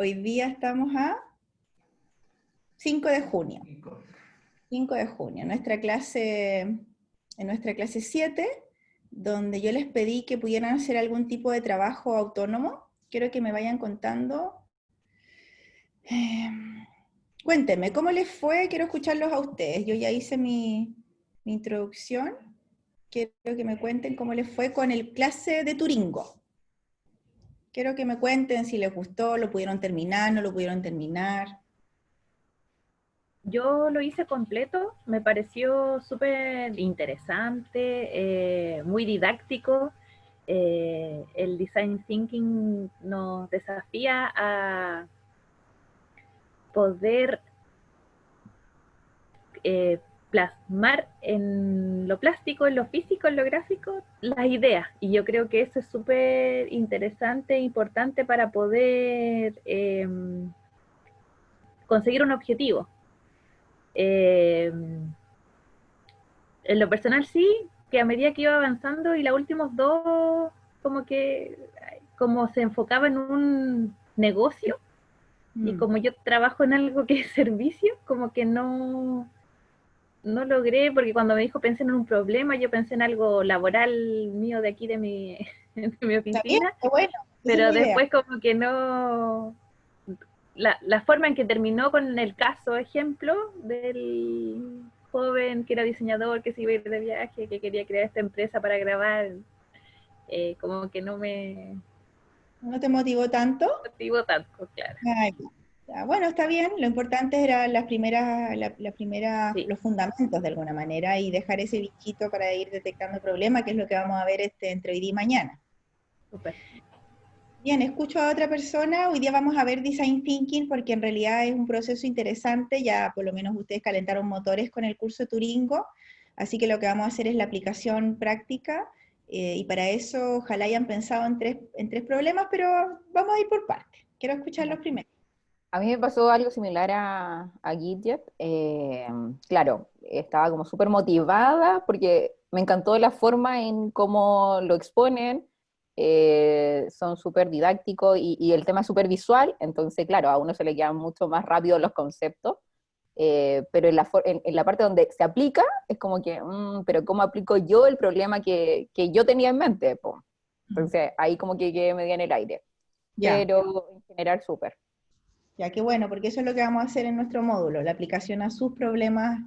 Hoy día estamos a 5 de junio. 5 de junio, en nuestra clase 7, donde yo les pedí que pudieran hacer algún tipo de trabajo autónomo. Quiero que me vayan contando. Cuéntenme, ¿cómo les fue? Quiero escucharlos a ustedes. Yo ya hice mi introducción. Quiero que me cuenten cómo les fue con el clase de Turingo. Quiero que me cuenten si les gustó, lo pudieron terminar, no lo pudieron terminar. Yo lo hice completo, me pareció súper interesante, muy didáctico. El design thinking nos desafía a poder plasmar en lo plástico, en lo físico, en lo gráfico, las ideas. Y yo creo que eso es súper interesante e importante para poder conseguir un objetivo. En lo personal sí, que a medida que iba avanzando y los últimos dos, como se enfocaba en un negocio, y como yo trabajo en algo que es servicio, como que no logré, porque cuando me dijo pensé en un problema, yo pensé en algo laboral mío de aquí de mi, de mi Está bien, oficina, está bueno, esa es pero la idea. después como que no, la forma en que terminó con el caso, ejemplo, del joven que era diseñador, que se iba a ir de viaje, que quería crear esta empresa para grabar, como que no me ¿No te motivó tanto? motivó tanto, claro. Ay, ya, bueno, está bien, lo importante era Sí, los fundamentos de alguna manera y dejar ese bichito para ir detectando problemas, que es lo que vamos a ver entre hoy día y mañana. súper. Bien, escucho a otra persona, hoy día vamos a ver Design Thinking porque en realidad es un proceso interesante, ya por lo menos ustedes calentaron motores con el curso Turingo, así que lo que vamos a hacer es la aplicación práctica, y para eso ojalá hayan pensado en tres problemas, pero vamos a ir por partes. Quiero escucharlos primero. A mí me pasó algo similar a Gidget. Claro, estaba como súper motivada porque me encantó la forma en cómo lo exponen. Son súper didácticos y el tema es súper visual, entonces claro, a uno se le quedan mucho más rápido los conceptos, pero en la parte donde se aplica es como que, pero ¿cómo aplico yo el problema que yo tenía en mente? Po? Entonces ahí como que quedé medio en el aire, Ya. pero en general súper. Ya, qué bueno, porque eso es lo que vamos a hacer en nuestro módulo, la aplicación a sus problemas,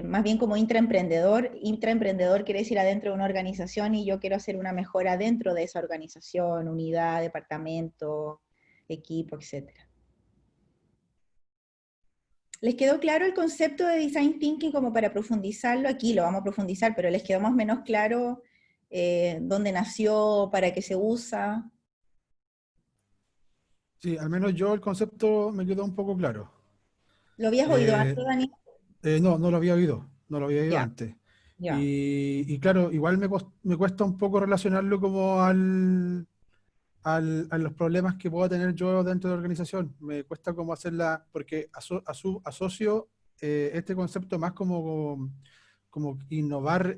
más bien como intraemprendedor. Intraemprendedor quiere decir adentro de una organización y yo quiero hacer una mejora dentro de esa organización, unidad, departamento, equipo, etcétera. ¿Les quedó claro el concepto de Design Thinking como para profundizarlo? Aquí lo vamos a profundizar, pero ¿les quedó más o menos claro dónde nació, para qué se usa? Sí, al menos yo el concepto me quedó un poco claro. ¿Lo habías oído Eh, antes, Dani? no, no lo había oído, no lo había oído Ya, antes. ya. Y claro, igual me cuesta un poco relacionarlo como a los problemas que puedo tener yo dentro de la organización. Me cuesta como hacerla, porque asocio este concepto más como innovar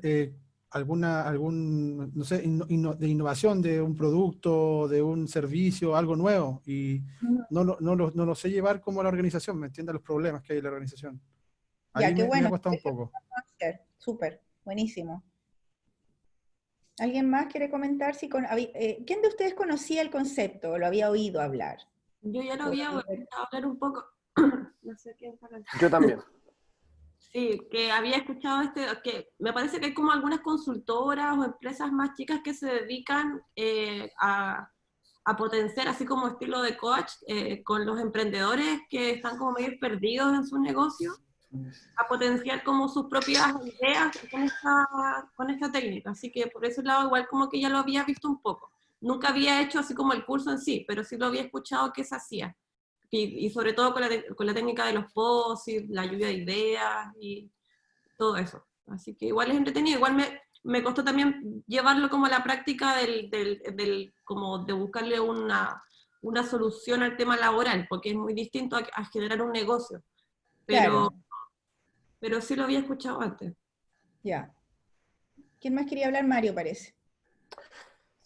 no sé, de innovación de un producto, de un servicio, algo nuevo. Y no lo sé llevar como a la organización, ¿me entiendes? Los problemas que hay en la organización. Ya, Ahí qué me bueno. ha costado un poco. Súper, buenísimo. ¿Alguien más quiere comentar quién de ustedes conocía el concepto o lo había oído hablar? Yo ya lo había oído hablar un poco, no sé quién está acá. Yo también. Sí, que había escuchado que me parece que hay como algunas consultoras o empresas más chicas que se dedican a potenciar, así como estilo de coach, con los emprendedores que están como medio perdidos en su negocio, a potenciar como sus propias ideas con esta técnica. Así que por ese lado igual como que ya lo había visto un poco. Nunca había hecho así como el curso en sí, pero sí lo había escuchado que se hacía. Y sobre todo con la técnica de los posts, la lluvia de ideas y todo eso. Así que igual es entretenido. Igual me costó también llevarlo como a la práctica como de buscarle una solución al tema laboral, porque es muy distinto a generar un negocio. Claro, Pero sí lo había escuchado antes. ya. ¿Quién más quería hablar? Mario, parece.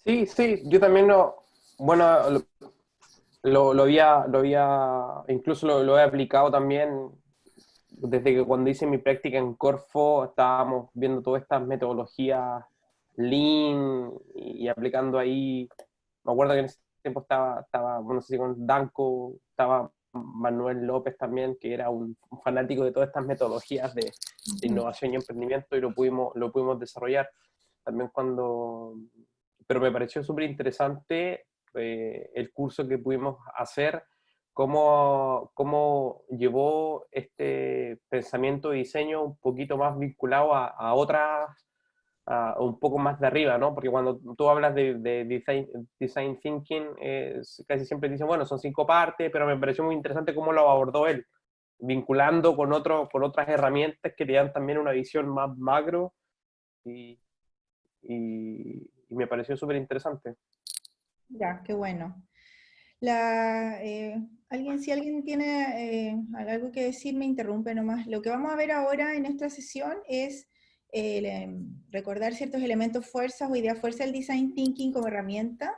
Sí, sí, yo también no. Bueno, incluso lo he aplicado también desde que cuando hice mi práctica en Corfo, estábamos viendo todas estas metodologías Lean y aplicando ahí. Me acuerdo que en ese tiempo estaba no sé si con Danco, estaba Manuel López también, que era un fanático de todas estas metodologías de innovación y emprendimiento, y lo pudimos desarrollar. También pero me pareció súper interesante el curso que pudimos hacer, cómo llevó este pensamiento de diseño un poquito más vinculado a otras, un poco más de arriba, ¿no? Porque cuando tú hablas de design thinking, casi siempre dicen, bueno, son 5 partes, pero me pareció muy interesante cómo lo abordó él, vinculando con otras herramientas que te dan también una visión más macro, y me pareció súper interesante. Ya, qué bueno. Si alguien tiene algo que decir, me interrumpe nomás. Lo que vamos a ver ahora en esta sesión es recordar ciertos elementos fuerzas o ideas fuerza del design thinking como herramienta.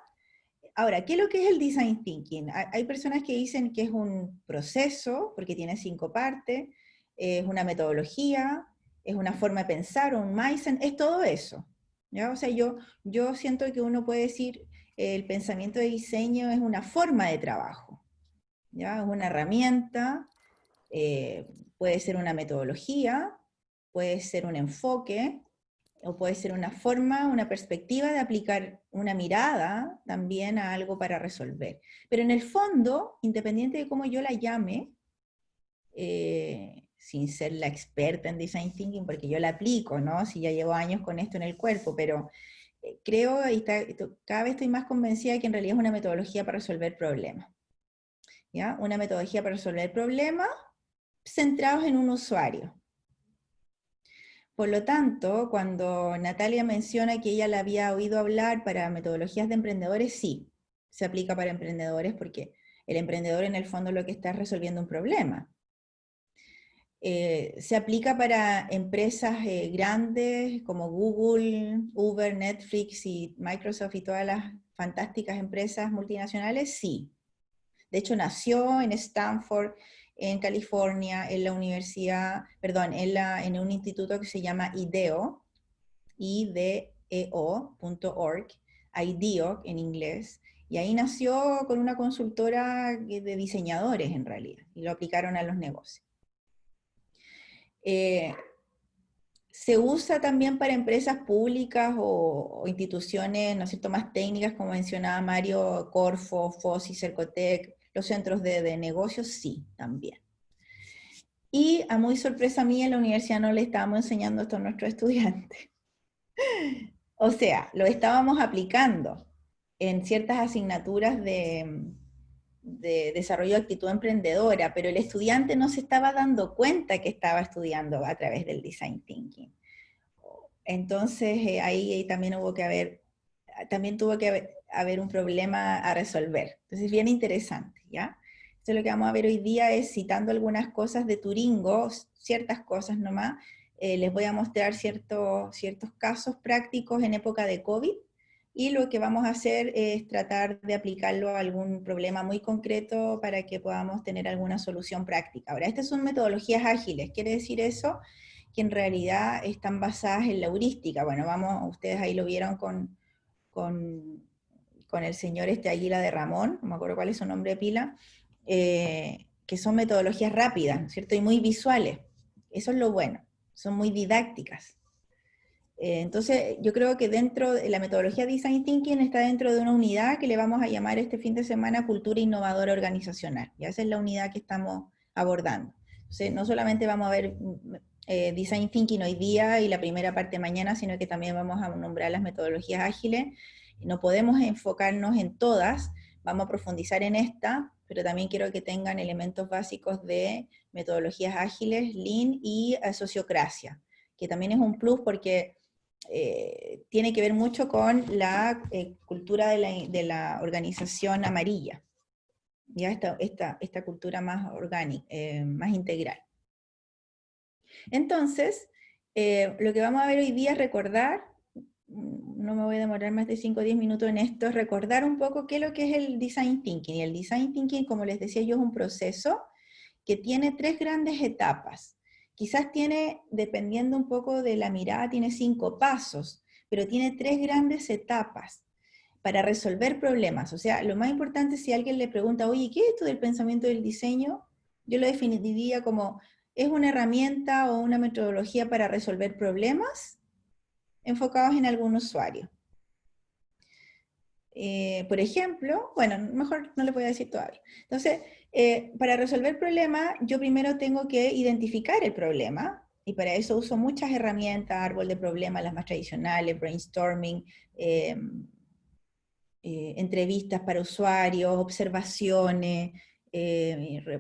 Ahora, ¿qué es lo que es el design thinking? Hay personas que dicen que es un proceso, porque tiene 5 partes, es una metodología, es una forma de pensar, un mindset, es todo eso, ¿ya? O sea, yo siento que uno puede decir, el pensamiento de diseño es una forma de trabajo, ¿ya? Es una herramienta, puede ser una metodología, puede ser un enfoque, o puede ser una forma, una perspectiva de aplicar una mirada también a algo para resolver. Pero en el fondo, independiente de cómo yo la llame, sin ser la experta en design thinking, porque yo la aplico, ¿no? Si ya llevo años con esto en el cuerpo, pero creo, cada vez estoy más convencida de que en realidad es una metodología para resolver problemas. ¿Ya? Una metodología para resolver problemas centrados en un usuario. Por lo tanto, cuando Natalia menciona que ella la había oído hablar para metodologías de emprendedores, sí, se aplica para emprendedores porque el emprendedor en el fondo lo que está es resolviendo un problema. Se aplica para empresas grandes como Google, Uber, Netflix y Microsoft y todas las fantásticas empresas multinacionales, sí. De hecho, nació en Stanford, en California, en la universidad, perdón, en un instituto que se llama IDEO, ideo.org, IDEO en inglés, y ahí nació con una consultora de diseñadores en realidad, y lo aplicaron a los negocios. Se usa también para empresas públicas o instituciones, ¿no es cierto?, más técnicas, como mencionaba Mario, Corfo, FOSI, Cercotec, los centros de negocios, sí, también. Y a muy sorpresa mía, en la universidad no le estábamos enseñando esto a nuestros estudiantes. O sea, lo estábamos aplicando en ciertas asignaturas de desarrollo de actitud emprendedora, pero el estudiante no se estaba dando cuenta que estaba estudiando a través del design thinking. Entonces ahí también tuvo que haber un problema a resolver. Entonces bien interesante, ¿ya? Entonces lo que vamos a ver hoy día es, citando algunas cosas de Turingo, ciertas cosas nomás, les voy a mostrar ciertos casos prácticos en época de COVID, y lo que vamos a hacer es tratar de aplicarlo a algún problema muy concreto para que podamos tener alguna solución práctica. Ahora, estas son metodologías ágiles, ¿quiere decir eso? Que en realidad están basadas en la heurística. Bueno, ustedes ahí lo vieron con el señor Águila de Ramón, no me acuerdo cuál es su nombre de pila, que son metodologías rápidas, ¿cierto? Y muy visuales. Eso es lo bueno, son muy didácticas. Entonces, yo creo que dentro de la metodología Design Thinking está dentro de una unidad que le vamos a llamar este fin de semana Cultura Innovadora Organizacional. Y esa es la unidad que estamos abordando. Entonces, no solamente vamos a ver Design Thinking hoy día y la primera parte mañana, sino que también vamos a nombrar las metodologías ágiles. No podemos enfocarnos en todas, vamos a profundizar en esta, pero también quiero que tengan elementos básicos de metodologías ágiles, Lean y sociocracia, que también es un plus porque tiene que ver mucho con la cultura de la organización amarilla, ya esta cultura más orgánica, más integral. Entonces, lo que vamos a ver hoy día es recordar, no me voy a demorar más de 5 o 10 minutos en esto, recordar un poco qué es lo que es el Design Thinking. Y el Design Thinking, como les decía yo, es un proceso que tiene 3 grandes etapas. Quizás tiene, dependiendo un poco de la mirada, tiene 5 pasos, pero tiene 3 grandes etapas para resolver problemas. O sea, lo más importante, si alguien le pregunta, oye, ¿qué es esto del pensamiento del diseño? Yo lo definiría como, es una herramienta o una metodología para resolver problemas enfocados en algún usuario. Por ejemplo, bueno, mejor no le voy a decir todavía. Entonces, para resolver problemas, yo primero tengo que identificar el problema, y para eso uso muchas herramientas, árbol de problemas, las más tradicionales, brainstorming, entrevistas para usuarios, observaciones,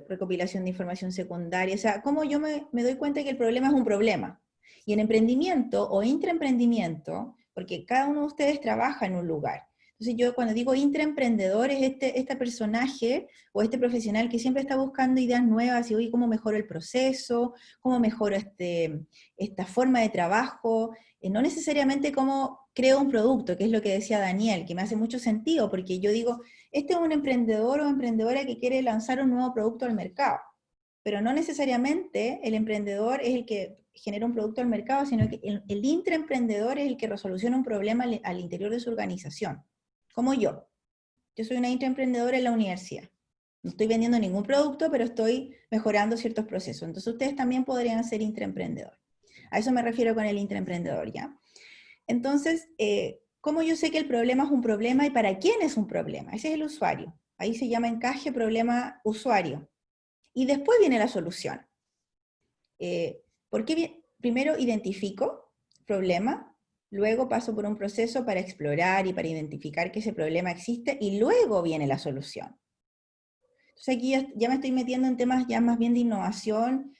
recopilación de información secundaria. O sea, cómo yo me doy cuenta que el problema es un problema. Y en emprendimiento o intraemprendimiento, porque cada uno de ustedes trabaja en un lugar. Entonces yo cuando digo intraemprendedor es este personaje o este profesional que siempre está buscando ideas nuevas y, oye, ¿cómo mejoro el proceso? ¿Cómo mejoro esta forma de trabajo? No necesariamente cómo creo un producto, que es lo que decía Daniel, que me hace mucho sentido, porque yo digo, este es un emprendedor o emprendedora que quiere lanzar un nuevo producto al mercado, pero no necesariamente el emprendedor es el que genera un producto al mercado, sino que el intraemprendedor es el que resoluciona un problema al interior de su organización, como yo. Yo soy una intraemprendedora en la universidad. No estoy vendiendo ningún producto, pero estoy mejorando ciertos procesos. Entonces ustedes también podrían ser intraemprendedores. A eso me refiero con el intraemprendedor, ¿ya? Entonces, ¿cómo yo sé que el problema es un problema y para quién es un problema? Ese es el usuario. Ahí se llama encaje problema usuario. Y después viene la solución. Primero identifico problema, luego paso por un proceso para explorar y para identificar que ese problema existe, y luego viene la solución. Entonces aquí ya me estoy metiendo en temas ya más bien de innovación,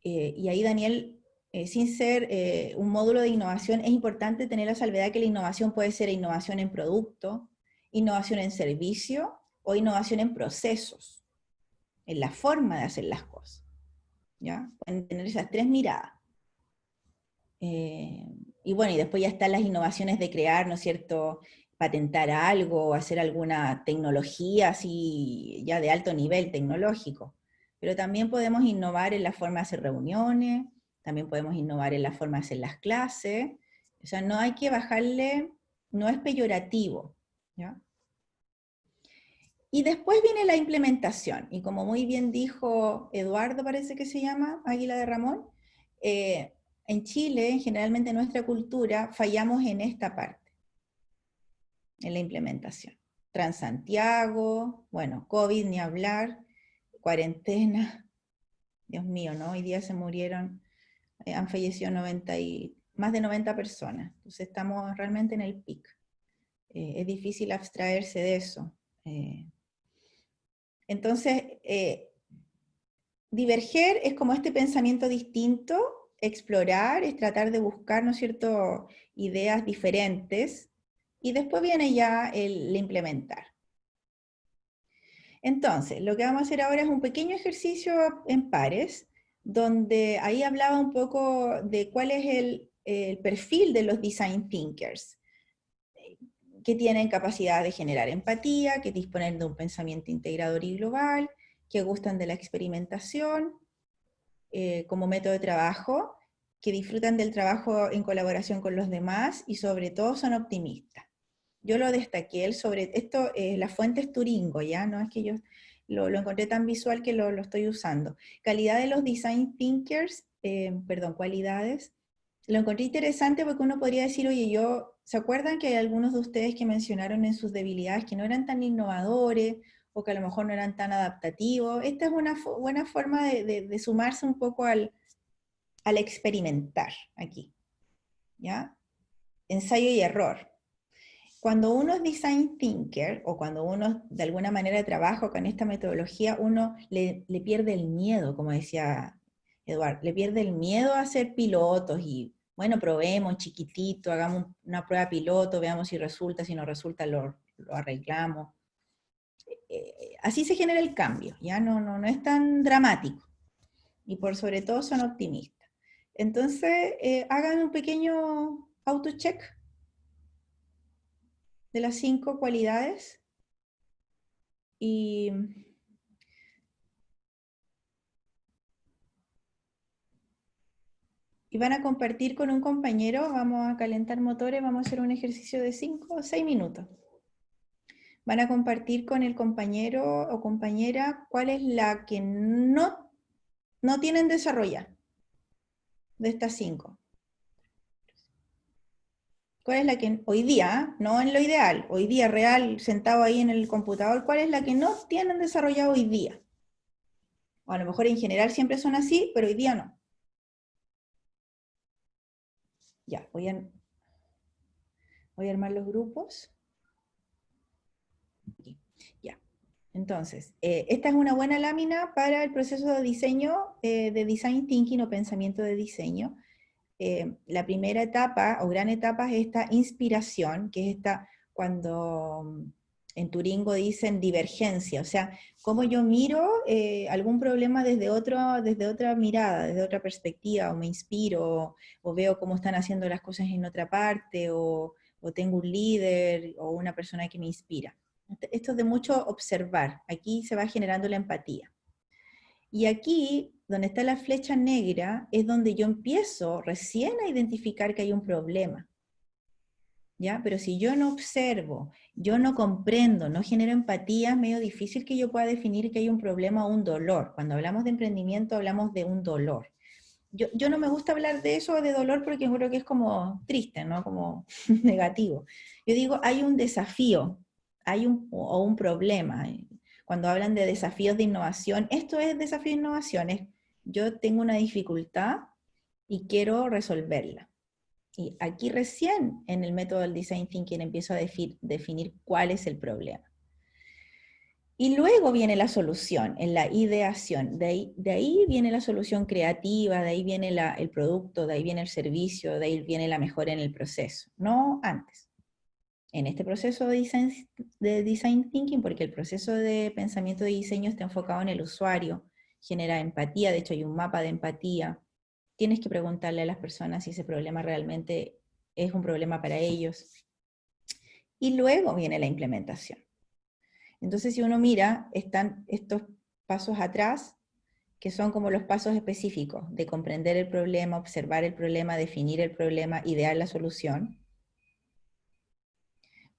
y ahí Daniel, sin ser un módulo de innovación, es importante tener la salvedad que la innovación puede ser innovación en producto, innovación en servicio, o innovación en procesos, en la forma de hacer las cosas. ¿Ya? Pueden tener esas 3 miradas. Y bueno, y después ya están las innovaciones de crear, ¿no es cierto?, patentar algo, hacer alguna tecnología así ya de alto nivel tecnológico. Pero también podemos innovar en la forma de hacer reuniones, también podemos innovar en la forma de hacer las clases. O sea, no hay que bajarle, no es peyorativo, ¿ya? Y después viene la implementación, y como muy bien dijo Eduardo, parece que se llama, Águila de Ramón, en Chile, generalmente en nuestra cultura, fallamos en esta parte, en la implementación. Transantiago, bueno, COVID ni hablar, cuarentena, Dios mío, ¿no? Hoy día se murieron, han fallecido más de 90 personas, entonces estamos realmente en el pic. Es difícil abstraerse de eso. Entonces, diverger es como este pensamiento distinto, explorar es tratar de buscar, ¿no es cierto?, ideas diferentes, y después viene ya el implementar. Entonces, lo que vamos a hacer ahora es un pequeño ejercicio en pares, donde ahí hablaba un poco de cuál es el perfil de los design thinkers, que tienen capacidad de generar empatía, que disponen de un pensamiento integrador y global, que gustan de la experimentación como método de trabajo, que disfrutan del trabajo en colaboración con los demás y sobre todo son optimistas. Yo lo destaqué, la fuente es Turingo, ¿ya? No es que yo lo encontré tan visual que lo estoy usando. Calidad de los design thinkers, cualidades. Lo encontré interesante porque uno podría decir, oye, ¿se acuerdan que hay algunos de ustedes que mencionaron en sus debilidades que no eran tan innovadores o que a lo mejor no eran tan adaptativos? Esta es una buena forma de sumarse un poco al experimentar aquí, ¿ya? Ensayo y error. Cuando uno es design thinker, o cuando uno de alguna manera trabaja con esta metodología, uno le pierde el miedo, como decía Eduardo, le pierde el miedo a ser pilotos y, bueno, probemos chiquitito, hagamos una prueba piloto, veamos si resulta, si no resulta lo arreglamos. Así se genera el cambio, ya no es tan dramático. Y por sobre todo son optimistas. Entonces, hagan un pequeño autocheck de las 5 cualidades. Y van a compartir con un compañero, vamos a calentar motores, vamos a hacer un ejercicio de 5 o 6 minutos. Van a compartir con el compañero o compañera cuál es la que no tienen desarrollada de estas 5. ¿Cuál es la que hoy día, no en lo ideal, hoy día real, sentado ahí en el computador, cuál es la que no tienen desarrollado hoy día? O a lo mejor en general siempre son así, pero hoy día no. Ya, voy a armar los grupos. Aquí. Ya. Entonces, esta es una buena lámina para el proceso de diseño, de design thinking o pensamiento de diseño. La primera etapa o gran etapa es esta inspiración, que es esta cuando en Turingo dicen divergencia, o sea, cómo yo miro algún problema desde otra mirada, desde otra perspectiva, o me inspiro, o veo cómo están haciendo las cosas en otra parte, o tengo un líder o una persona que me inspira. Esto es de mucho observar, aquí se va generando la empatía. Y aquí, donde está la flecha negra, es donde yo empiezo recién a identificar que hay un problema. ¿Ya? Pero si yo no observo, yo no comprendo, no genero empatía, es medio difícil que yo pueda definir que hay un problema o un dolor. Cuando hablamos de emprendimiento hablamos de un dolor. Yo no me gusta hablar de eso, de dolor, porque creo que es como triste, ¿no? Como negativo. Yo digo, hay un desafío, o un problema. Cuando hablan de desafíos de innovación, esto es desafío de innovación. Yo tengo una dificultad y quiero resolverla. Y aquí recién, en el método del Design Thinking, empiezo a definir cuál es el problema. Y luego viene la solución, en la ideación. De ahí viene la solución creativa, de ahí viene el producto, de ahí viene el servicio, de ahí viene la mejora en el proceso. No antes. En este proceso de design thinking, porque el proceso de pensamiento de diseño está enfocado en el usuario, genera empatía, de hecho hay un mapa de empatía. Tienes que preguntarle a las personas si ese problema realmente es un problema para ellos. Y luego viene la implementación. Entonces, si uno mira, están estos pasos atrás, que son como los pasos específicos de comprender el problema, observar el problema, definir el problema, idear la solución.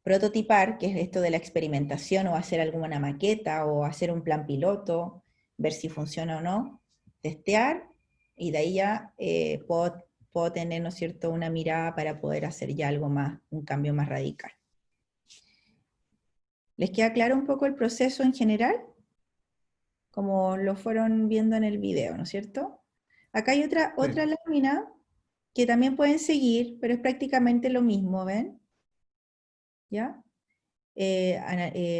Prototipar, que es esto de la experimentación, o hacer alguna maqueta, o hacer un plan piloto, ver si funciona o no. Testear, y de ahí ya puedo tener, ¿no es cierto?, una mirada para poder hacer ya algo más, un cambio más radical. ¿Les queda claro un poco el proceso en general? Como lo fueron viendo en el video, ¿no es cierto? Acá hay otra lámina que también pueden seguir, pero es prácticamente lo mismo, ¿ven? ¿Ya?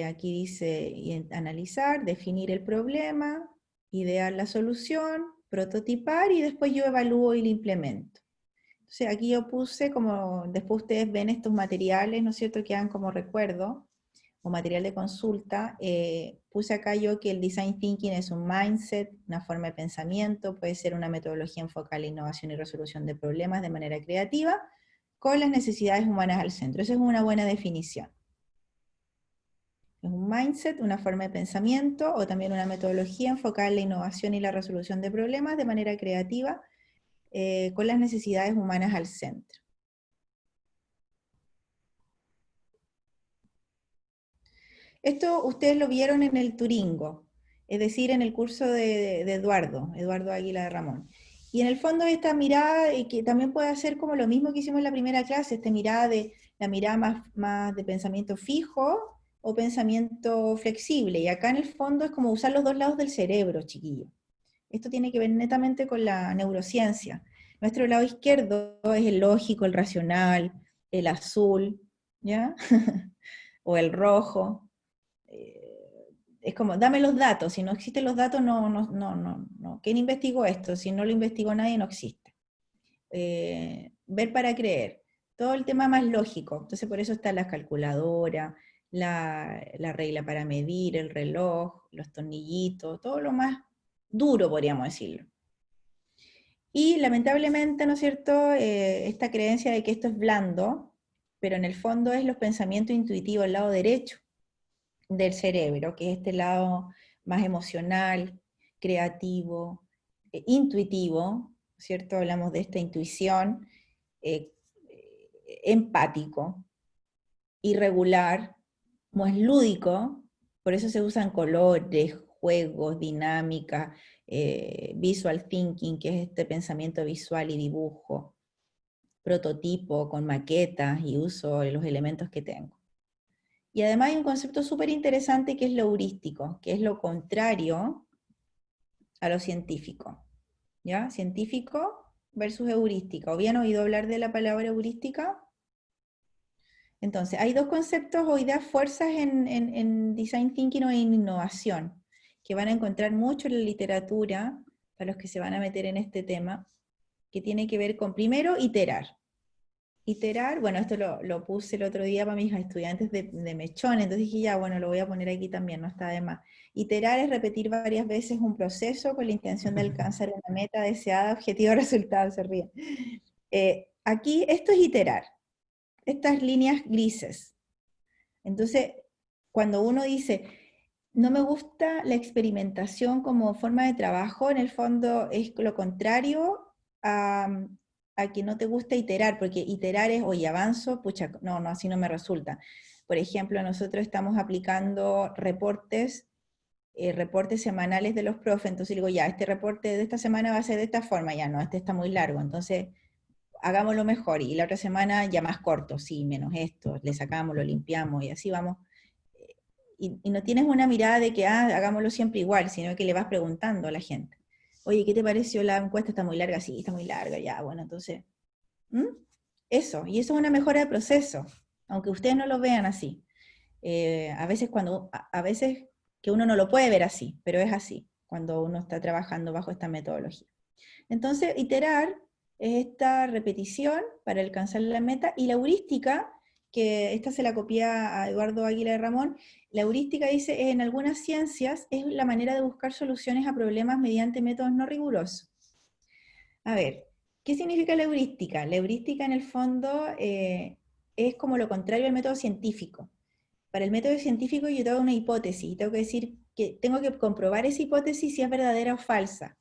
Aquí dice analizar, definir el problema, idear la solución, prototipar, y después yo evalúo y lo implemento. Entonces aquí yo puse como, después ustedes ven estos materiales, ¿no es cierto?, que dan como recuerdo, o material de consulta. Puse acá yo que el Design Thinking es un mindset, una forma de pensamiento, puede ser una metodología enfocada en la innovación y resolución de problemas de manera creativa, con las necesidades humanas al centro. Esa es una buena definición. Es un mindset, una forma de pensamiento, o también una metodología enfocada en la innovación y la resolución de problemas de manera creativa, con las necesidades humanas al centro. Esto ustedes lo vieron en el Turingo, es decir, en el curso de Eduardo Águila de Ramón. Y en el fondo esta mirada, que también puede hacer como lo mismo que hicimos en la primera clase, la mirada más de pensamiento fijo o pensamiento flexible. Y acá en el fondo es como usar los dos lados del cerebro, chiquillos. Esto tiene que ver netamente con la neurociencia. Nuestro lado izquierdo es el lógico, el racional, el azul, ¿ya? O el rojo. Es como, dame los datos, si no existen los datos, no. ¿Quién investigó esto? Si no lo investigó nadie, no existe. Ver para creer, todo el tema más lógico, entonces por eso está la calculadora, la regla para medir, el reloj, los tornillitos, todo lo más duro, podríamos decirlo. Y lamentablemente, ¿no es cierto?, esta creencia de que esto es blando, pero en el fondo es los pensamientos intuitivos, el lado derecho del cerebro, que es este lado más emocional, creativo, intuitivo, ¿cierto? Hablamos de esta intuición, empático, irregular, más lúdico, por eso se usan colores, juegos, dinámica, visual thinking, que es este pensamiento visual y dibujo, prototipo con maquetas y uso de los elementos que tengo. Y además hay un concepto súper interesante que es lo heurístico, que es lo contrario a lo científico. ¿Ya? Científico versus heurística. ¿O bien oído hablar de la palabra heurística? Entonces, hay dos conceptos o ideas fuerzas en Design Thinking o en innovación, que van a encontrar mucho en la literatura, para los que se van a meter en este tema, que tiene que ver con, primero, iterar. Iterar, bueno, esto lo puse el otro día para mis estudiantes de Mechón, entonces dije, ya, bueno, lo voy a poner aquí también, no está de más. Iterar es repetir varias veces un proceso con la intención de alcanzar una meta deseada, objetivo, resultado, se ríen. Aquí, esto es iterar, estas líneas grises. Entonces, cuando uno dice, no me gusta la experimentación como forma de trabajo, en el fondo es lo contrario a que no te gusta iterar, porque iterar es, oye, avanzo, pucha, no, así no me resulta. Por ejemplo, nosotros estamos aplicando reportes semanales de los profes, entonces digo, ya, este reporte de esta semana va a ser de esta forma, ya no, este está muy largo, entonces hagámoslo mejor, y la otra semana ya más corto, sí, menos esto, le sacamos, lo limpiamos, y así vamos. Y no tienes una mirada de que, hagámoslo siempre igual, sino que le vas preguntando a la gente. Oye, ¿qué te pareció la encuesta? ¿Está muy larga? Sí, está muy larga, ya, bueno, entonces, eso, y eso es una mejora de proceso, aunque ustedes no lo vean así. A veces que uno no lo puede ver así, pero es así, cuando uno está trabajando bajo esta metodología. Entonces, iterar es esta repetición para alcanzar la meta, y la heurística, que esta se la copia a Eduardo Águila de Ramón, la heurística dice, en algunas ciencias es la manera de buscar soluciones a problemas mediante métodos no rigurosos. A ver, ¿qué significa la heurística? La heurística en el fondo es como lo contrario al método científico. Para el método científico yo tengo una hipótesis, y tengo que decir que tengo que comprobar esa hipótesis si es verdadera o falsa.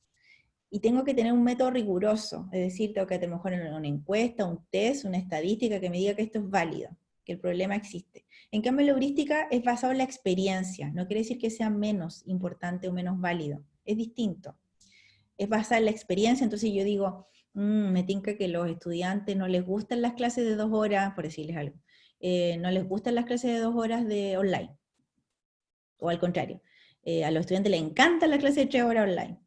Y tengo que tener un método riguroso, es decir, tengo que a lo mejor en una encuesta, un test, una estadística que me diga que esto es válido, que el problema existe. En cambio, la heurística es basada en la experiencia, no quiere decir que sea menos importante o menos válido, es distinto. Es basada en la experiencia, entonces yo digo, me tinca que los estudiantes no les gustan las clases de 2 horas, por decirles algo, no les gustan las clases de 2 horas de online, o al contrario, a los estudiantes les encantan las clases de 3 horas online.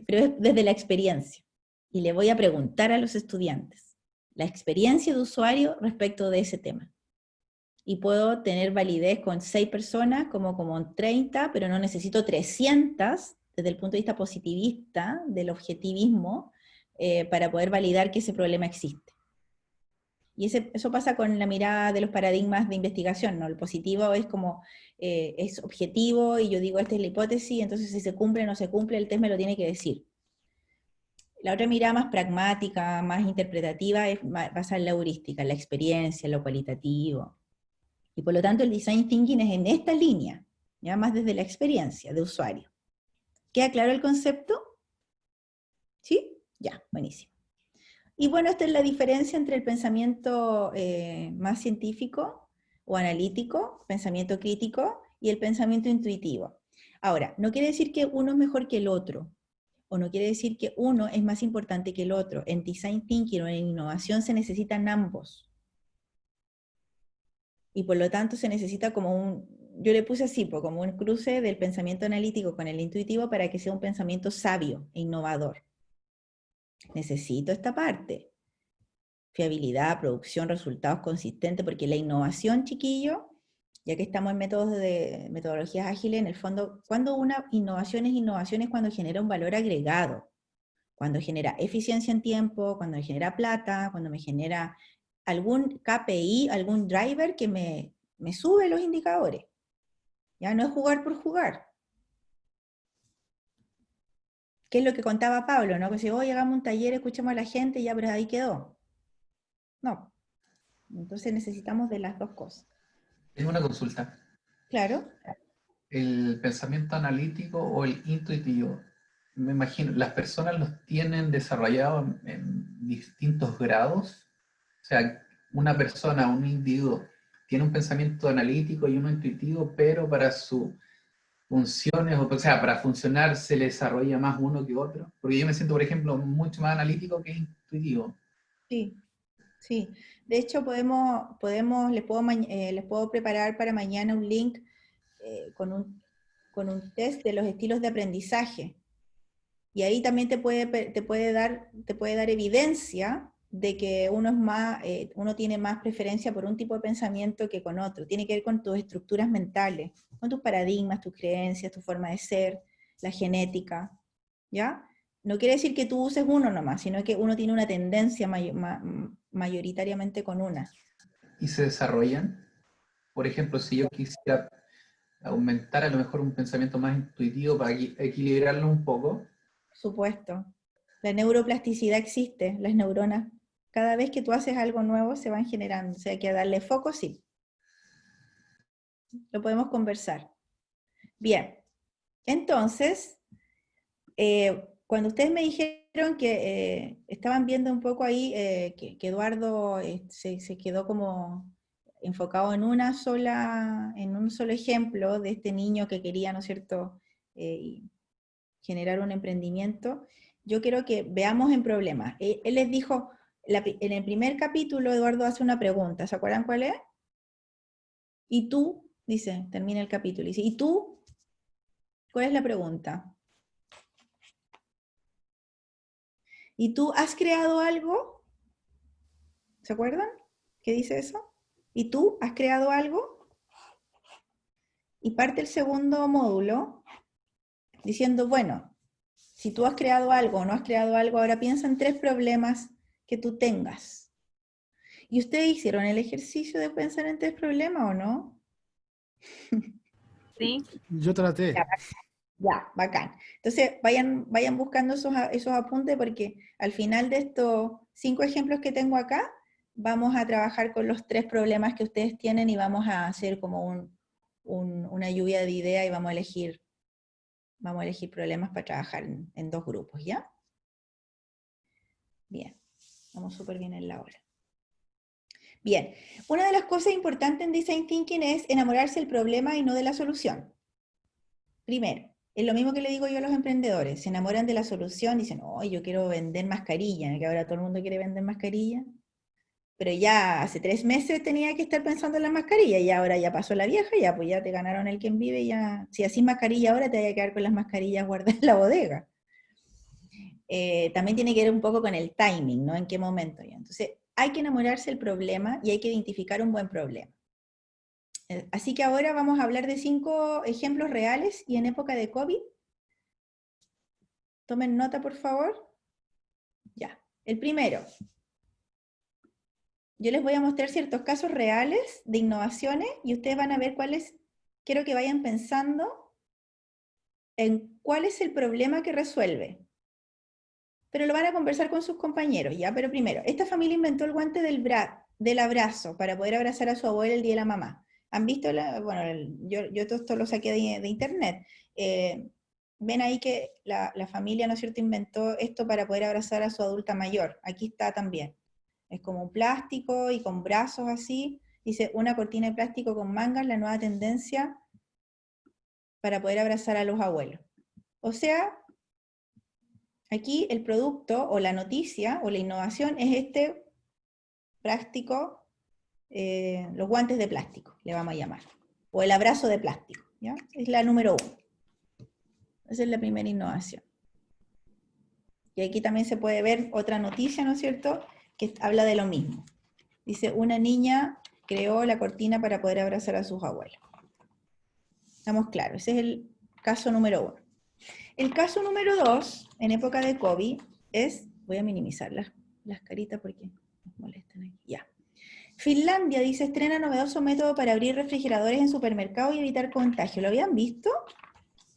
Pero es desde la experiencia. Y le voy a preguntar a los estudiantes la experiencia de usuario respecto de ese tema. Y puedo tener validez con 6 personas, como con 30, pero no necesito 300 desde el punto de vista positivista, del objetivismo, para poder validar que ese problema existe. Y eso pasa con la mirada de los paradigmas de investigación, ¿no? El positivo es como, es objetivo, y yo digo, esta es la hipótesis, entonces si se cumple o no se cumple, el test me lo tiene que decir. La otra mirada más pragmática, más interpretativa, es basada en la heurística, en la experiencia, en lo cualitativo. Y por lo tanto el design thinking es en esta línea, ya más desde la experiencia de usuario. ¿Queda claro el concepto? ¿Sí? Ya, buenísimo. Y bueno, esta es la diferencia entre el pensamiento más científico o analítico, pensamiento crítico, y el pensamiento intuitivo. Ahora, no quiere decir que uno es mejor que el otro, o no quiere decir que uno es más importante que el otro. En design thinking o en innovación se necesitan ambos. Y por lo tanto se necesita como yo le puse así, como un cruce del pensamiento analítico con el intuitivo para que sea un pensamiento sabio e innovador. Necesito esta parte. Fiabilidad, producción, resultados consistentes, porque la innovación, chiquillo, ya que estamos en metodologías ágiles, en el fondo, cuando una innovación es cuando genera un valor agregado, cuando genera eficiencia en tiempo, cuando genera plata, cuando me genera algún KPI, algún driver que me sube los indicadores. Ya no es jugar por jugar. Que es lo que contaba Pablo, ¿no? Que si hoy hagamos un taller, escuchemos a la gente, ya, pero ahí quedó. No. Entonces necesitamos de las dos cosas. Tengo una consulta. Claro. El pensamiento analítico o el intuitivo, me imagino, las personas los tienen desarrollados en distintos grados. O sea, una persona, un individuo, tiene un pensamiento analítico y uno intuitivo, pero para sus funciones, o sea, para funcionar se le desarrolla más uno que otro. Porque yo me siento, por ejemplo, mucho más analítico que intuitivo. Sí, sí. De hecho, les puedo preparar para mañana un link con un test de los estilos de aprendizaje. Y ahí también te puede dar evidencia de que uno tiene más preferencia por un tipo de pensamiento que con otro. Tiene que ver con tus estructuras mentales, con tus paradigmas, tus creencias, tu forma de ser, la genética, ¿ya? No quiere decir que tú uses uno nomás, sino que uno tiene una tendencia mayoritariamente con una. ¿Y se desarrollan? Por ejemplo, si yo quisiera aumentar a lo mejor un pensamiento más intuitivo para equilibrarlo un poco. Por supuesto. La neuroplasticidad existe, las neuronas. Cada vez que tú haces algo nuevo se van generando. O sea, hay que darle foco, sí. Lo podemos conversar. Bien. Entonces, cuando ustedes me dijeron que estaban viendo un poco ahí que Eduardo se quedó como enfocado en un solo ejemplo de este niño que quería, ¿no es cierto?, generar un emprendimiento, yo quiero que veamos en problemas. Él les dijo, en el primer capítulo Eduardo hace una pregunta, ¿se acuerdan cuál es? ¿Y tú? Dice, termina el capítulo, dice, ¿y tú? ¿Cuál es la pregunta? ¿Y tú has creado algo? ¿Se acuerdan? ¿Qué dice eso? ¿Y tú has creado algo? Y parte el segundo módulo diciendo, bueno, si tú has creado algo o no has creado algo, ahora piensa en 3 problemas que tú tengas. ¿Y ustedes hicieron el ejercicio de pensar en 3 problemas o no? Sí. Yo traté. Ya, bacán. Entonces, vayan buscando esos apuntes porque al final de estos 5 ejemplos que tengo acá, vamos a trabajar con los 3 problemas que ustedes tienen y vamos a hacer como una lluvia de ideas y vamos a elegir problemas para trabajar en 2 grupos, ¿ya? Bien, vamos súper bien en la hora. Bien, una de las cosas importantes en Design Thinking es enamorarse del problema y no de la solución. Primero, es lo mismo que le digo yo a los emprendedores, se enamoran de la solución, dicen, oh, yo quiero vender mascarilla, que ahora todo el mundo quiere vender mascarilla, pero ya hace 3 meses tenía que estar pensando en la mascarilla, y ahora ya pasó la vieja, ya pues ya te ganaron el quien vive, ya, si así mascarilla ahora te vas a quedar con las mascarillas guardadas en la bodega. También tiene que ver un poco con el timing, ¿no? En qué momento ya. Entonces, hay que enamorarse del problema y hay que identificar un buen problema. Así que ahora vamos a hablar de 5 ejemplos reales y en época de COVID. Tomen nota, por favor. Ya. El primero. Yo les voy a mostrar ciertos casos reales de innovaciones y ustedes van a ver cuáles. Quiero que vayan pensando en cuál es el problema que resuelve. Pero lo van a conversar con sus compañeros, ¿ya? Pero primero, esta familia inventó el guante del abrazo para poder abrazar a su abuela el día de la mamá. ¿Han visto? Bueno, yo todo esto lo saqué de internet. Ven ahí que la familia, ¿no es cierto?, inventó esto para poder abrazar a su adulta mayor. Aquí está también. Es como un plástico y con brazos así. Dice, una cortina de plástico con mangas, la nueva tendencia para poder abrazar a los abuelos. O sea, aquí el producto o la noticia o la innovación es este plástico, los guantes de plástico, le vamos a llamar, o el abrazo de plástico, ¿ya? Es la número 1. Esa es la primera innovación. Y aquí también se puede ver otra noticia, ¿no es cierto?, que habla de lo mismo. Dice, una niña creó la cortina para poder abrazar a sus abuelos. Estamos claros, ese es el caso número 1. El caso número 2, en época de COVID, es, voy a minimizar las caritas porque nos molestan aquí, ya. Finlandia, dice, estrena novedoso método para abrir refrigeradores en supermercados y evitar contagio. ¿Lo habían visto?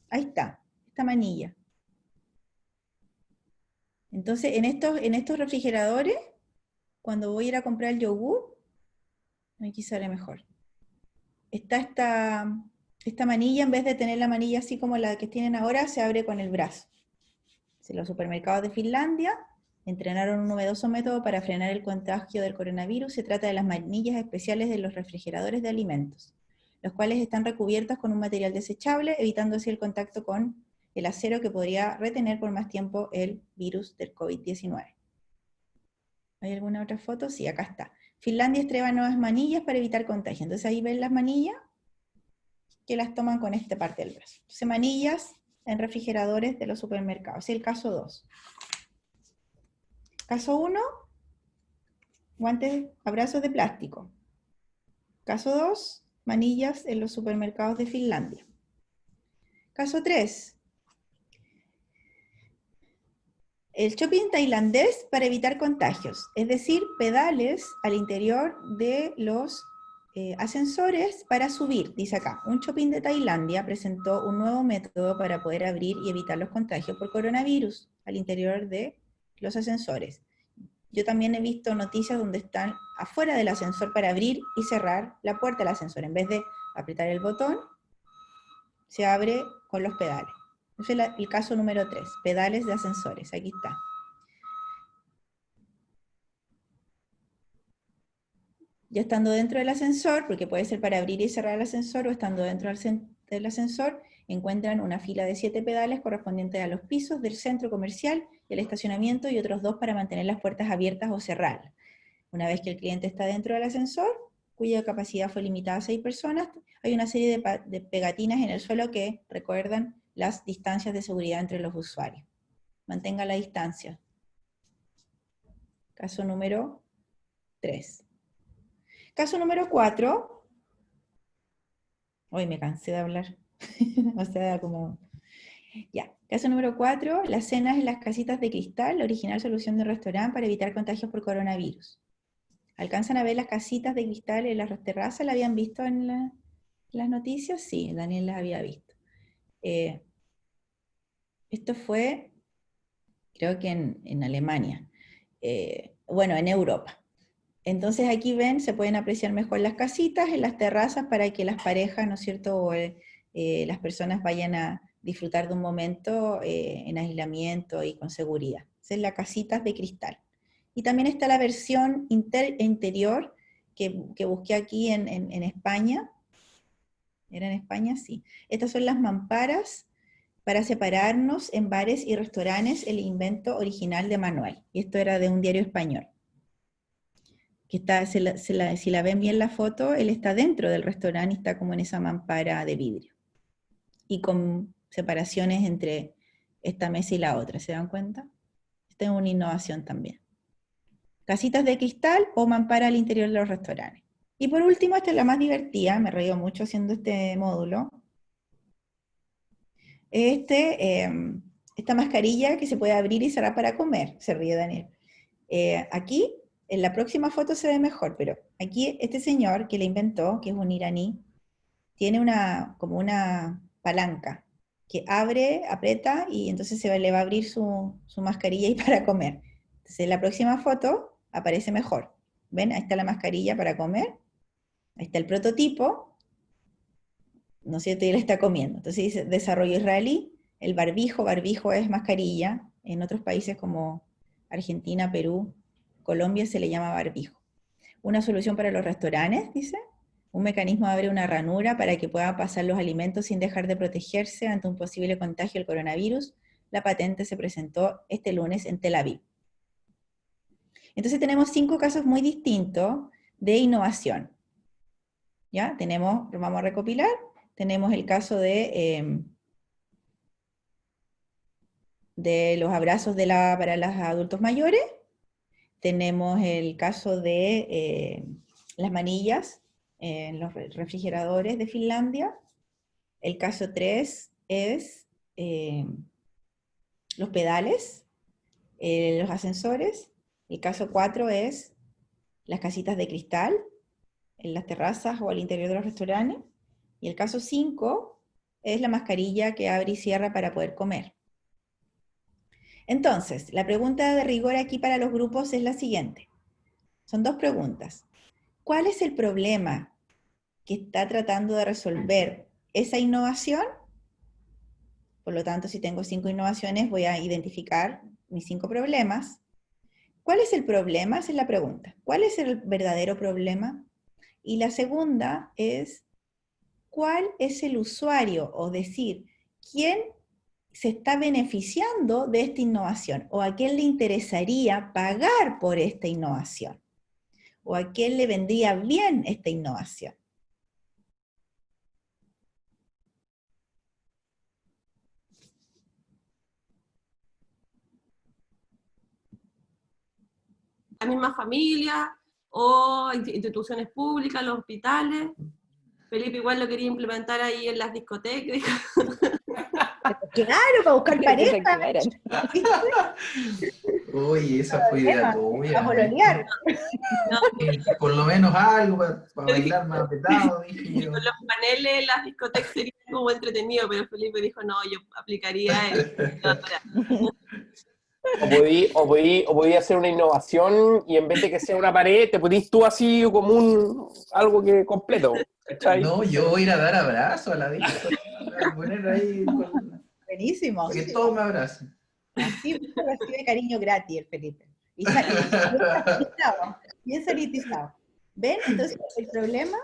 Ahí está, esta manilla. Entonces, en estos refrigeradores, cuando voy a ir a comprar el yogur, aquí sale mejor. Está esta manilla, en vez de tener la manilla así como la que tienen ahora, se abre con el brazo. En los supermercados de Finlandia entrenaron un novedoso método para frenar el contagio del coronavirus. Se trata de las manillas especiales de los refrigeradores de alimentos, los cuales están recubiertas con un material desechable, evitando así el contacto con el acero que podría retener por más tiempo el virus del COVID-19. ¿Hay alguna otra foto? Sí, acá está. Finlandia estrena nuevas manillas para evitar contagio. Entonces ahí ven las manillas que las toman con esta parte del brazo. Entonces manillas en refrigeradores de los supermercados. Es el caso 2. Caso 1, guantes, abrazos de plástico. Caso 2, manillas en los supermercados de Finlandia. Caso 3, el shopping tailandés para evitar contagios, es decir, pedales al interior de los ascensores para subir. Dice acá, un shopping de Tailandia presentó un nuevo método para poder abrir y evitar los contagios por coronavirus al interior de los ascensores. Yo también he visto noticias donde están afuera del ascensor para abrir y cerrar la puerta del ascensor. En vez de apretar el botón, se abre con los pedales. Ese es el caso número 3, pedales de ascensores. Aquí está. Ya estando dentro del ascensor, porque puede ser para abrir y cerrar el ascensor, o estando dentro del ascensor, encuentran una fila de 7 pedales correspondientes a los pisos del centro comercial y el estacionamiento, y otros 2 para mantener las puertas abiertas o cerrarlas. Una vez que el cliente está dentro del ascensor, cuya capacidad fue limitada a 6 personas, hay una serie de pegatinas en el suelo que recuerdan las distancias de seguridad entre los usuarios. Mantenga la distancia. Caso número 3. Caso número 4. Hoy me cansé de hablar. O sea, como... Ya. Caso número 4. Las cenas en las casitas de cristal, la original solución de restaurante para evitar contagios por coronavirus. ¿Alcanzan a ver las casitas de cristal en las terrazas? ¿La habían visto en las noticias? Sí, Daniel las había visto. Esto fue, creo que en Alemania. Bueno, en Europa. Entonces aquí ven, se pueden apreciar mejor las casitas en las terrazas para que las parejas, ¿no es cierto?, o las personas vayan a disfrutar de un momento en aislamiento y con seguridad. Esa es la casitas de cristal. Y también está la versión interior que busqué aquí en España. ¿Era en España? Sí. Estas son las mamparas para separarnos en bares y restaurantes, el invento original de Manuel. Y esto era de un diario español. Que está, si la ven bien la foto, él está dentro del restaurante y está como en esa mampara de vidrio. Y con separaciones entre esta mesa y la otra, ¿se dan cuenta? Esta es una innovación también. Casitas de cristal o mampara al interior de los restaurantes. Y por último, esta es la más divertida, me río mucho haciendo este módulo. Esta mascarilla que se puede abrir y cerrar para comer, se ríe Daniel. Aquí, en la próxima foto se ve mejor, pero aquí este señor que la inventó, que es un iraní, tiene como una palanca que abre, aprieta y entonces le va a abrir su mascarilla y para comer. Entonces en la próxima foto aparece mejor. ¿Ven? Ahí está la mascarilla para comer. Ahí está el prototipo. ¿No es cierto? Y él está comiendo. Entonces dice, desarrollo israelí. El barbijo es mascarilla. En otros países como Argentina, Perú, Colombia se le llama barbijo. Una solución para los restaurantes, dice. Un mecanismo abre una ranura para que puedan pasar los alimentos sin dejar de protegerse ante un posible contagio del coronavirus. La patente se presentó este lunes en Tel Aviv. Entonces tenemos 5 casos muy distintos de innovación. ¿Ya? Vamos a recopilar. Tenemos el caso de los abrazos para los adultos mayores. Tenemos el caso de las manillas en los refrigeradores de Finlandia. El caso 3 es los pedales, los ascensores. El caso 4 es las casitas de cristal en las terrazas o al interior de los restaurantes. Y el caso 5 es la mascarilla que abre y cierra para poder comer. Entonces, la pregunta de rigor aquí para los grupos es la siguiente. Son dos preguntas. ¿Cuál es el problema que está tratando de resolver esa innovación? Por lo tanto, si tengo 5 innovaciones, voy a identificar mis 5 problemas. ¿Cuál es el problema? Esa es la pregunta. ¿Cuál es el verdadero problema? Y la segunda es, ¿cuál es el usuario? O decir, ¿quién se está beneficiando de esta innovación? ¿O a quién le interesaría pagar por esta innovación? ¿O a quién le vendría bien esta innovación? La misma familia, o instituciones públicas, los hospitales. Felipe igual lo quería implementar ahí en las discotecas. Claro, para buscar Para que se pareja. aclaren. Uy, esa fue idea tuya. A pololear. Por lo menos algo para bailar más apretado, dije Y yo. con los paneles en las discotecas sería como entretenido, pero Felipe dijo, no, yo aplicaría O podí hacer una innovación y en vez de que sea una pared, te podís tú así como algo que completo. ¿Cachai? No, yo voy a ir a dar abrazos a la disco. Voy a poner ahí Buenísimo. para que todos me abracen. Así recibe cariño gratis el Felipe. Y bien sanitizado. ¿Ven? Entonces, el problema,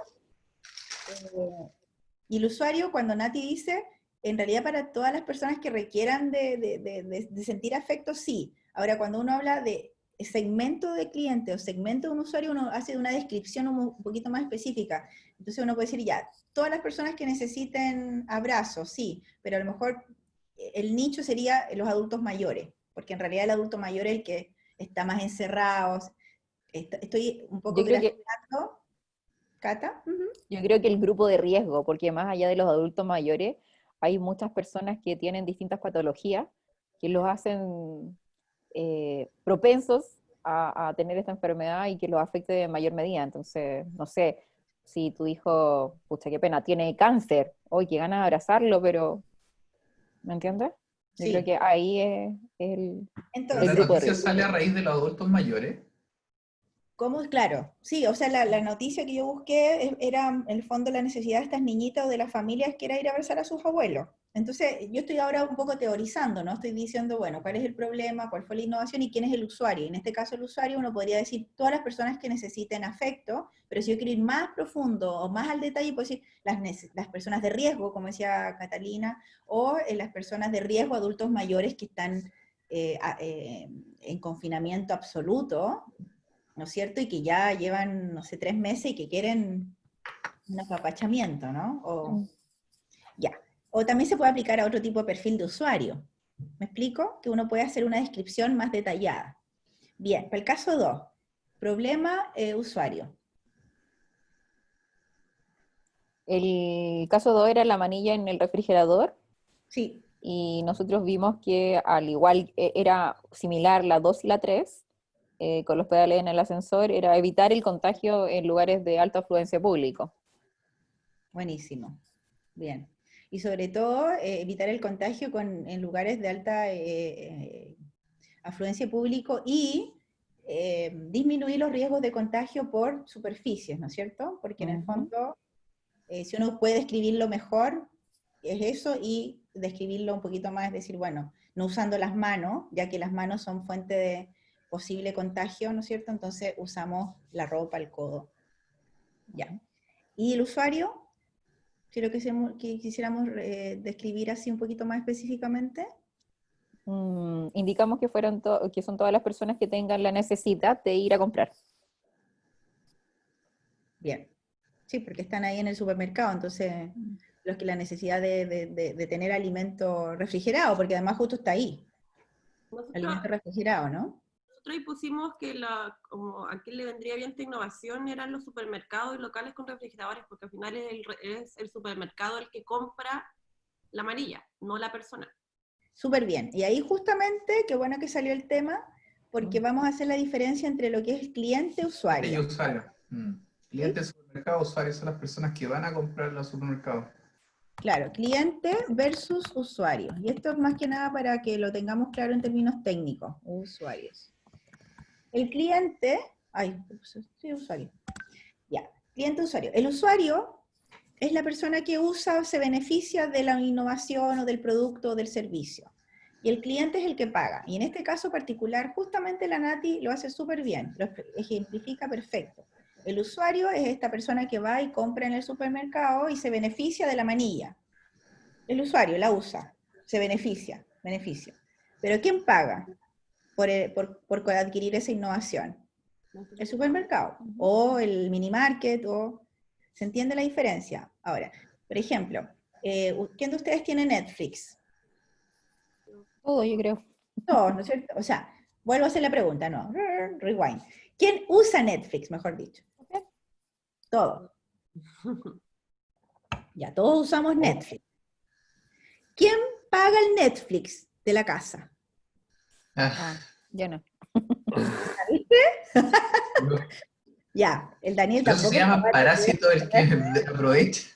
y el usuario, cuando Nati dice, en realidad para todas las personas que requieran de sentir afecto, sí. Ahora, cuando uno habla de segmento de cliente o segmento de un usuario, uno hace una descripción un poquito más específica. Entonces uno puede decir, ya, todas las personas que necesiten abrazos, sí, pero a lo mejor el nicho sería los adultos mayores, porque en realidad el adulto mayor es el que está más encerrado. Estoy un poco Yo creo que, graficando, Cata. yo creo que el grupo de riesgo, porque más allá de los adultos mayores, hay muchas personas que tienen distintas patologías que los hacen propensos a tener esta enfermedad y que los afecte de mayor medida. Entonces, no sé, si tu hijo, pucha, qué pena, tiene cáncer, hoy que ganas de abrazarlo, pero, ¿me entiendes? Yo Sí. creo que ahí es el Entonces, La grupo de noticia riesgo. sale a raíz de los adultos mayores. ¿cómo? Claro, sí, o sea, la noticia que yo busqué era, en el fondo, la necesidad de estas niñitas o de las familias que era ir a abrazar a sus abuelos. Entonces, yo estoy ahora un poco teorizando, ¿no? Estoy diciendo, bueno, ¿cuál es el problema? ¿Cuál fue la innovación? ¿Y quién es el usuario? Y en este caso, el usuario, uno podría decir todas las personas que necesiten afecto, pero si yo quiero ir más profundo o más al detalle, puedo decir las personas de riesgo, como decía Catalina, o las personas de riesgo, adultos mayores que están en confinamiento absoluto, ¿no es cierto? Y que ya llevan, no sé, 3 meses y que quieren un apapachamiento, ¿no? Ya. O también se puede aplicar a otro tipo de perfil de usuario. ¿Me explico? Que uno puede hacer una descripción más detallada. Bien, para el caso 2, problema usuario. El caso 2 era la manilla en el refrigerador, Sí, y nosotros vimos que al igual era similar la 2 y la 3, con los pedales en el ascensor, era evitar el contagio en lugares de alta afluencia público. buenísimo. Bien. Y sobre todo, evitar el contagio en lugares de alta afluencia público y disminuir los riesgos de contagio por superficies, ¿no es cierto? Porque en el fondo, si uno puede describirlo mejor, es eso, y describirlo un poquito más, es decir, bueno, no usando las manos, ya que las manos son fuente de posible contagio, ¿no es cierto? Entonces usamos la ropa, el codo. Ya. ¿Y el usuario? Si lo que quisiéramos describir así un poquito más específicamente. Indicamos que, que son todas las personas que tengan la necesidad de ir a comprar. Bien. Sí, porque están ahí en el supermercado, entonces los que la necesidad de tener alimento refrigerado, porque además justo está ahí, alimento refrigerado, ¿no? Nosotros ahí pusimos que como a quién le vendría bien esta innovación eran los supermercados y locales con refrigeradores, porque al final es el supermercado el que compra la amarilla, no la persona. Súper bien. Y ahí justamente, qué bueno que salió el tema, porque vamos a hacer la diferencia entre lo que es cliente y usuario. Y usuario. Clientes de supermercado, usuarios son las personas que van a comprar en los supermercados. Claro, cliente versus usuario. Y esto es más que nada para que lo tengamos claro en términos técnicos, usuarios. El cliente, sí, usuario. Ya, cliente, usuario. El usuario es la persona que usa o se beneficia de la innovación o del producto o del servicio. Y el cliente es el que paga. Y en este caso particular, justamente la Nati lo hace súper bien, lo ejemplifica perfecto. El usuario es esta persona que va y compra en el supermercado y se beneficia de la manilla. El usuario la usa, se beneficia. Pero ¿quién paga por adquirir esa innovación? El supermercado, o el mini market, ¿se entiende la diferencia? Ahora, por ejemplo, ¿quién de ustedes tiene Netflix? Todo, yo creo. Todos, ¿no es cierto? O sea, vuelvo a hacer la pregunta, no, rewind. ¿Quién usa Netflix, mejor dicho? Todos. Ya, todos usamos Netflix. ¿Quién paga el Netflix de la casa? Yo no. ¿Viste? Ya, el Daniel Eso tampoco. se llama parásito el que aprovecha.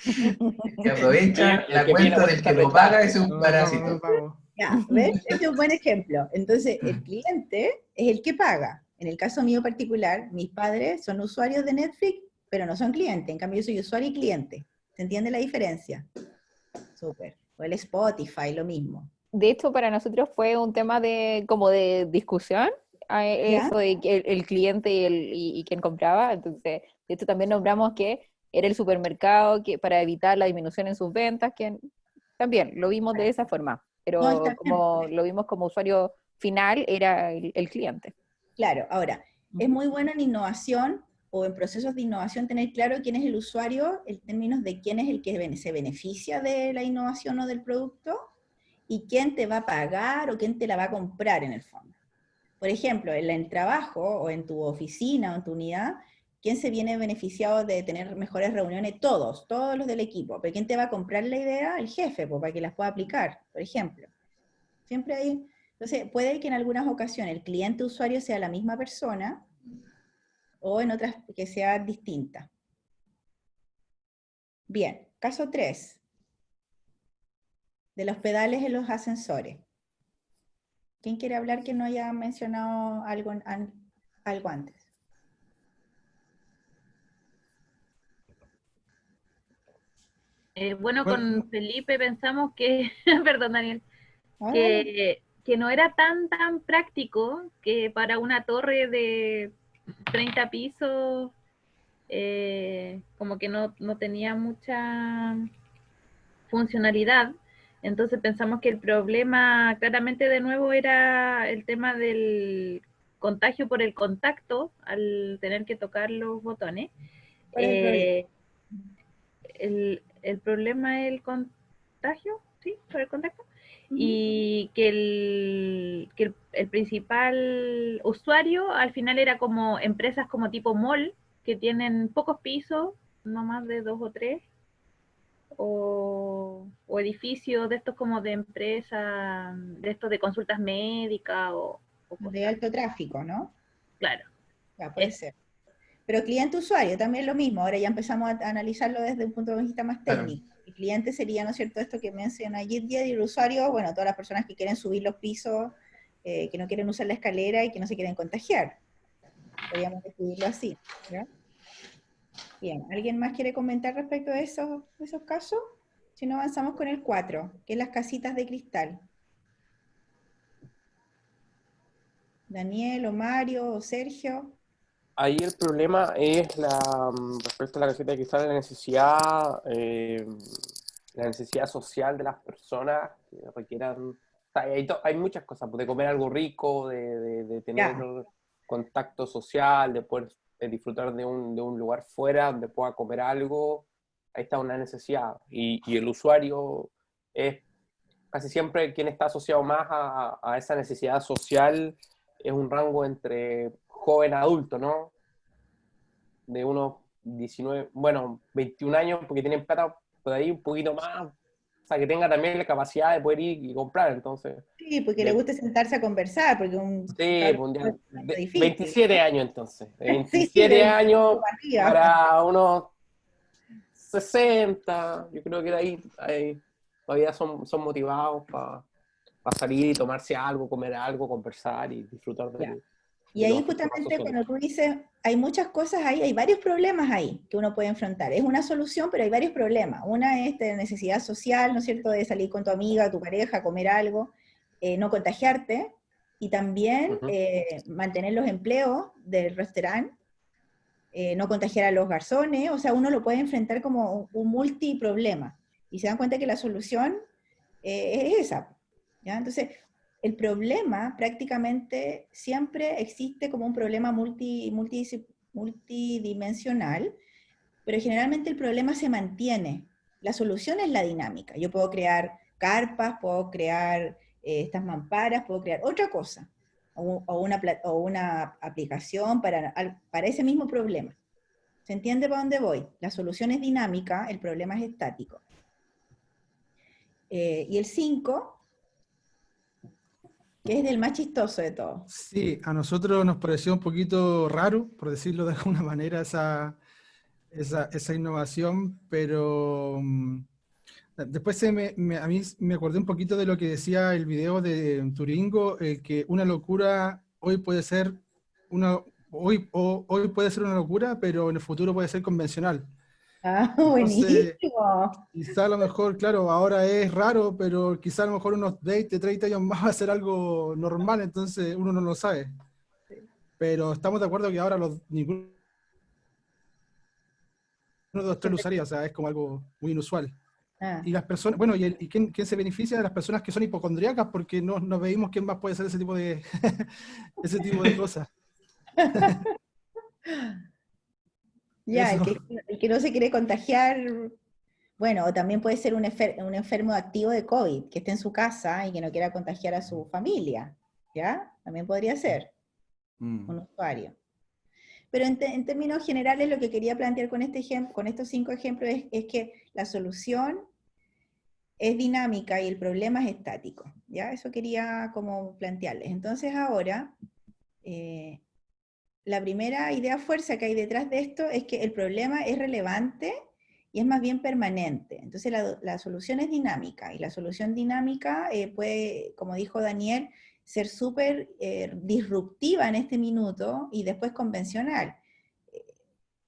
El que aprovecha El la que cuenta pide del que la no paga es No, un no, parásito. no pago. Ya, ¿ves? Este es un buen ejemplo. Entonces, el cliente es el que paga. En el caso mío particular, mis padres son usuarios de Netflix, pero no son clientes. En cambio, yo soy usuario y cliente. ¿Se entiende la diferencia? Súper. O el Spotify, lo mismo. De hecho, para nosotros fue un tema como de discusión, ¿Ya? eso de que el cliente y quien compraba. Entonces, de hecho, también nombramos que era el supermercado que para evitar la disminución en sus ventas, que también lo vimos de esa forma, No, pero está bien. como lo vimos como usuario final, era el cliente. Claro, ahora, es muy bueno en innovación o en procesos de innovación tener claro quién es el usuario en términos de quién es el que se beneficia de la innovación o del producto y quién te va a pagar o quién te la va a comprar en el fondo. Por ejemplo, en el trabajo o en tu oficina o en tu unidad, ¿quién se viene beneficiado de tener mejores reuniones? Todos los del equipo. ¿Pero quién te va a comprar la idea? El jefe, pues, para que las pueda aplicar, por ejemplo. Siempre hay. Entonces, puede que en algunas ocasiones el cliente usuario sea la misma persona o en otras que sea distinta. Bien, caso 3. De los pedales en los ascensores. ¿Quién quiere hablar que no haya mencionado algo antes? Bueno, Bueno, con Felipe pensamos que, perdón Daniel, Ahora, que no era tan práctico que para una torre de 30 pisos como que no tenía mucha funcionalidad. Entonces pensamos que el problema claramente de nuevo era el tema del contagio por el contacto al tener que tocar los botones. ¿cuál es el problema? El problema es el contagio, ¿sí? Por el contacto. Y que el principal usuario al final era como empresas como tipo mall, que tienen pocos pisos, no más de 2 o 3, o edificios de estos como de empresas, de estos de consultas médicas o De cosas. alto tráfico, ¿no? Claro. Ya, puede ser. Pero cliente-usuario también lo mismo. Ahora ya empezamos a analizarlo desde un punto de vista más Claro. técnico. El cliente sería, ¿no es cierto?, esto que menciona Gitdia, y el usuario, bueno, todas las personas que quieren subir los pisos, que no quieren usar la escalera y que no se quieren contagiar. Podríamos describirlo así, ¿ya? Bien, ¿alguien más quiere comentar respecto de esos casos? Si no, avanzamos con el 4, que es las casitas de cristal. Daniel, o Mario, o Sergio. Ahí el problema es respecto a la casita de cristal, la necesidad social de las personas que requieran. O sea, hay muchas cosas, de comer algo rico, de tener Ya. contacto social, de poder disfrutar de un lugar fuera donde pueda comer algo. Ahí está una necesidad. Y el usuario es casi siempre quien está asociado más a esa necesidad social, es un rango entre joven a adulto, ¿no? De unos 19, bueno, 21 años, porque tienen plata por ahí un poquito más, o sea, que tenga también la capacidad de poder ir y comprar, entonces. Sí, porque le gusta sentarse a conversar, porque un Sí, cabrón mundial, es difícil. 27 años entonces, Sí, sí, 27 de años para arriba. para unos 60, yo creo que de ahí todavía son motivados para salir y tomarse algo, comer algo, conversar y disfrutar Ya. de Y ahí los aspectos más justamente sociales. cuando tú dices, hay muchas cosas ahí, hay varios problemas ahí que uno puede enfrentar. Es una solución, pero hay varios problemas. Una es de necesidad social, ¿no es cierto?, de salir con tu amiga, tu pareja, comer algo, no contagiarte, y también Ujú. mantener los empleos del restaurante, no contagiar a los garzones, o sea, uno lo puede enfrentar como un multiproblema. Y se dan cuenta que la solución es esa, ¿ya? Entonces, el problema prácticamente siempre existe como un problema multidimensional, pero generalmente el problema se mantiene. La solución es la dinámica. Yo puedo crear carpas, puedo crear estas mamparas, puedo crear otra cosa, o una aplicación para ese mismo problema. ¿Se entiende para dónde voy? La solución es dinámica, el problema es estático. Y el 5, que es el más chistoso de todos. Sí, a nosotros nos pareció un poquito raro, por decirlo de alguna manera, esa innovación, pero después a mí me acordé un poquito de lo que decía el video de Turingo, que una locura hoy puede ser hoy puede ser una locura, pero en el futuro puede ser convencional. Ah, Entonces, buenísimo. quizá a lo mejor, claro, ahora es raro, pero quizá a lo mejor unos 20, 30 años más va a ser algo normal, entonces uno no lo sabe. Pero estamos de acuerdo que ahora ninguno de los tres lo usaría, o sea, es como algo muy inusual. Ah, Y las personas, bueno, ¿y quién se beneficia? De las personas que son hipocondríacas, porque no veíamos quién más puede hacer ese tipo de, ese tipo de cosas. ya, Eso. el que no se quiere contagiar, bueno, o también puede ser un enfermo activo de COVID, que esté en su casa y que no quiera contagiar a su familia, ¿ya? También podría ser un usuario. Pero en términos generales lo que quería plantear con con estos 5 ejemplos es que la solución es dinámica y el problema es estático, ¿ya? Eso quería como plantearles. Entonces ahora, la primera idea fuerza que hay detrás de esto es que el problema es relevante y es más bien permanente. Entonces la solución es dinámica, y la solución dinámica puede, como dijo Daniel, ser súper disruptiva en este minuto y después convencional.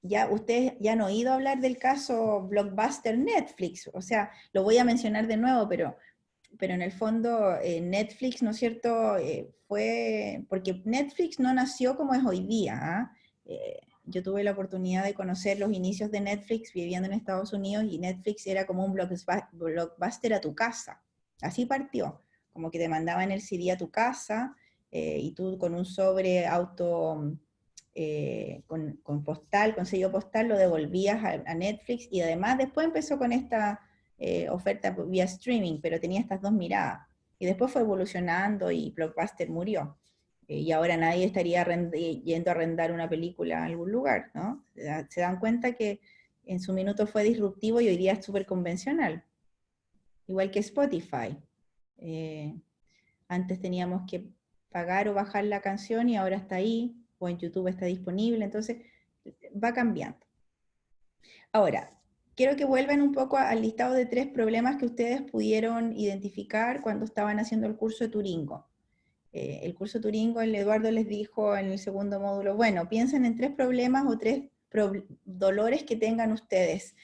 Ya ustedes ya han oído hablar del caso Blockbuster Netflix, o sea, lo voy a mencionar de nuevo, pero en el fondo Netflix, ¿no es cierto?, fue, porque Netflix no nació como es hoy día, ¿ah? Yo tuve la oportunidad de conocer los inicios de Netflix viviendo en Estados Unidos, y Netflix era como un blockbuster a tu casa. Así partió, como que te mandaban el CD a tu casa, y tú con un sobre con postal, con sello postal, lo devolvías a Netflix, y además después empezó con esta oferta vía streaming, pero tenía estas dos miradas. Y después fue evolucionando y Blockbuster murió. Y ahora nadie estaría yendo a arrendar una película a algún lugar, ¿no? Se dan cuenta que en su minuto fue disruptivo y hoy día es súper convencional. Igual que Spotify. Antes teníamos que pagar o bajar la canción y ahora está ahí, o en YouTube está disponible, entonces va cambiando. Ahora, quiero que vuelvan un poco al listado de 3 problemas que ustedes pudieron identificar cuando estaban haciendo el curso de Turingo. El curso de Turingo, el Eduardo les dijo en el segundo módulo, bueno, piensen en 3 problemas o 3 dolores que tengan ustedes,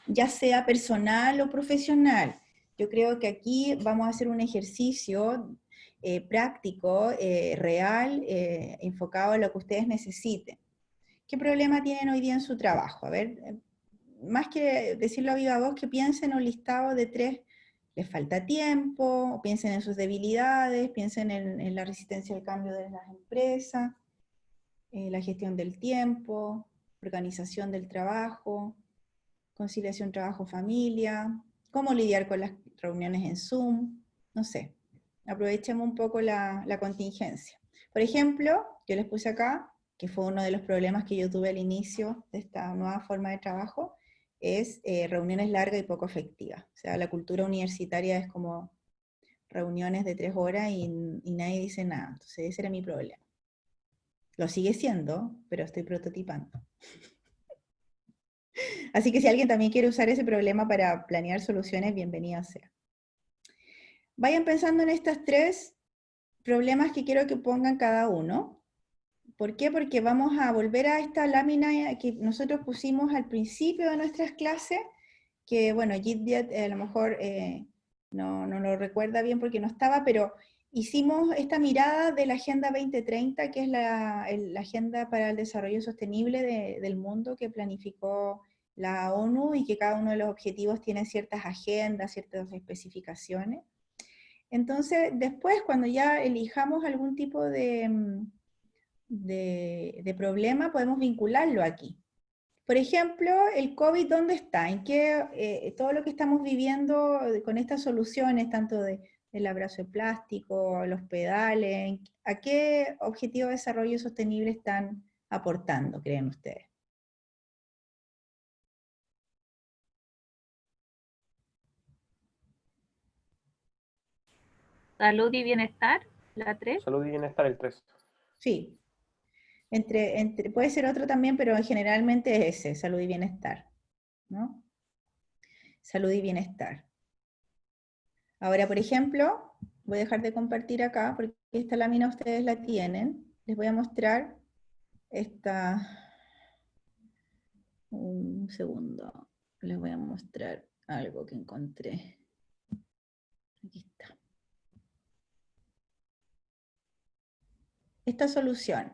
ya sea personal o profesional. Yo creo que aquí vamos a hacer un ejercicio práctico, real, enfocado a lo que ustedes necesiten. ¿Qué problema tienen hoy día en su trabajo? A ver, más que decirlo a viva voz, que piensen en un listado de 3, les falta tiempo, piensen en sus debilidades, piensen en la resistencia al cambio de las empresas, la gestión del tiempo, organización del trabajo, conciliación trabajo-familia, cómo lidiar con las reuniones en Zoom, no sé, aprovechemos un poco la contingencia. Por ejemplo, yo les puse acá, que fue uno de los problemas que yo tuve al inicio de esta nueva forma de trabajo, es reuniones largas y poco efectivas. O sea, la cultura universitaria es como reuniones de 3 horas y nadie dice nada. Entonces ese era mi problema. Lo sigue siendo, pero estoy prototipando. Así que si alguien también quiere usar ese problema para planear soluciones, bienvenida sea. Vayan pensando en estas 3 problemas que quiero que pongan cada uno. ¿Por qué? Porque vamos a volver a esta lámina que nosotros pusimos al principio de nuestras clases, que bueno, Gitdiat a lo mejor no lo recuerda bien porque no estaba, pero hicimos esta mirada de la Agenda 2030, que es la Agenda para el Desarrollo Sostenible del mundo que planificó la ONU, y que cada uno de los objetivos tiene ciertas agendas, ciertas especificaciones. Entonces, después, cuando ya elijamos algún tipo de problema, podemos vincularlo aquí. Por ejemplo, el COVID, ¿dónde está? ¿En qué todo lo que estamos viviendo con estas soluciones, tanto del abrazo de plástico, los pedales, ¿a qué objetivo de desarrollo sostenible están aportando, creen ustedes? Salud y bienestar, la 3. Salud y bienestar, el 3. Sí. Puede ser otro también, pero generalmente es ese, salud y bienestar, ¿no? Salud y bienestar. Ahora, por ejemplo, voy a dejar de compartir acá, porque esta lámina ustedes la tienen. Les voy a mostrar esta... Un segundo. Les voy a mostrar algo que encontré. Aquí está. Esta solución,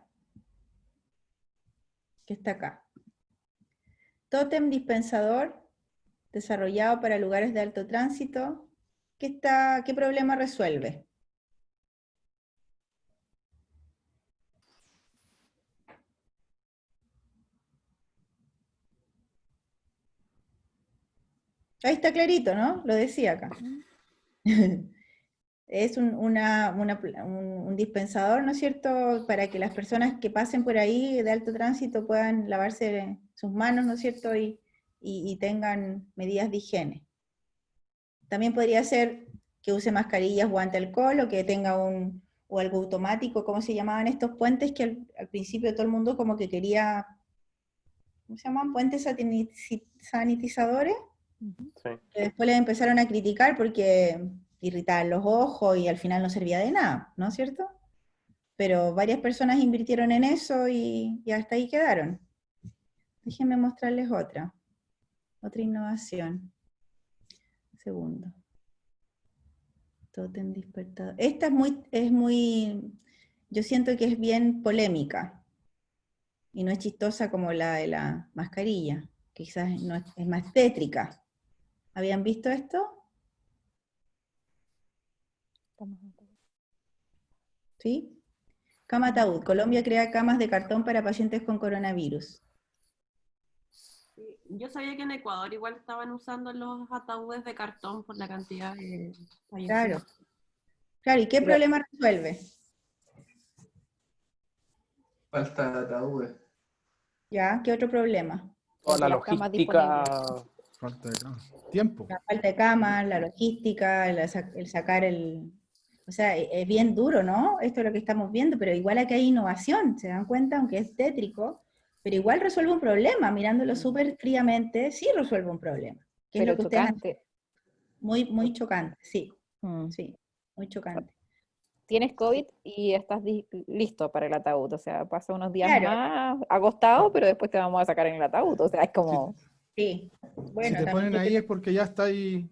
que está acá. Tótem dispensador, desarrollado para lugares de alto tránsito. ¿Qué problema resuelve? Ahí está clarito, ¿no? Lo decía acá. Es un dispensador, ¿no es cierto?, para que las personas que pasen por ahí de alto tránsito puedan lavarse sus manos, ¿no es cierto?, y tengan medidas de higiene. También podría ser que use mascarillas, guante, alcohol, o que tenga o algo automático, ¿cómo se llamaban estos puentes que al principio todo el mundo como que quería, ¿cómo se llaman? Puentes sanitizadores. Sí. Que después les empezaron a criticar porque irritaban los ojos y al final no servía de nada, ¿no es cierto? Pero varias personas invirtieron en eso y hasta ahí quedaron. Déjenme mostrarles otra innovación. Un segundo. Tótem despertador. Esta es muy, yo siento que es bien polémica y no es chistosa como la de la mascarilla, que quizás no es más tétrica. ¿Habían visto esto? ¿Sí? Cama ataúd. Colombia crea camas de cartón para pacientes con coronavirus. Yo sabía que en Ecuador igual estaban usando los ataúdes de cartón por la cantidad de fallecidos. Claro. Claro, ¿y qué problema resuelve? Falta de ataúdes. ¿Ya? ¿Qué otro problema? Toda la Las camas logística. Falta de tiempo. La falta de camas, la logística, el sacar el... O sea, es bien duro, ¿no? Esto es lo que estamos viendo, pero igual aquí hay innovación, ¿se dan cuenta? Aunque es tétrico, pero igual resuelve un problema, mirándolo súper fríamente, sí resuelve un problema. Que Pero es lo que ustedes han... chocante. Muy chocante, sí, Mm. sí, muy chocante. Tienes COVID y estás listo para el ataúd, o sea, pasa unos días Claro. más acostado, pero después te vamos a sacar en el ataúd, o sea, es como Sí, bueno, Si te ponen ahí es porque ya está ahí.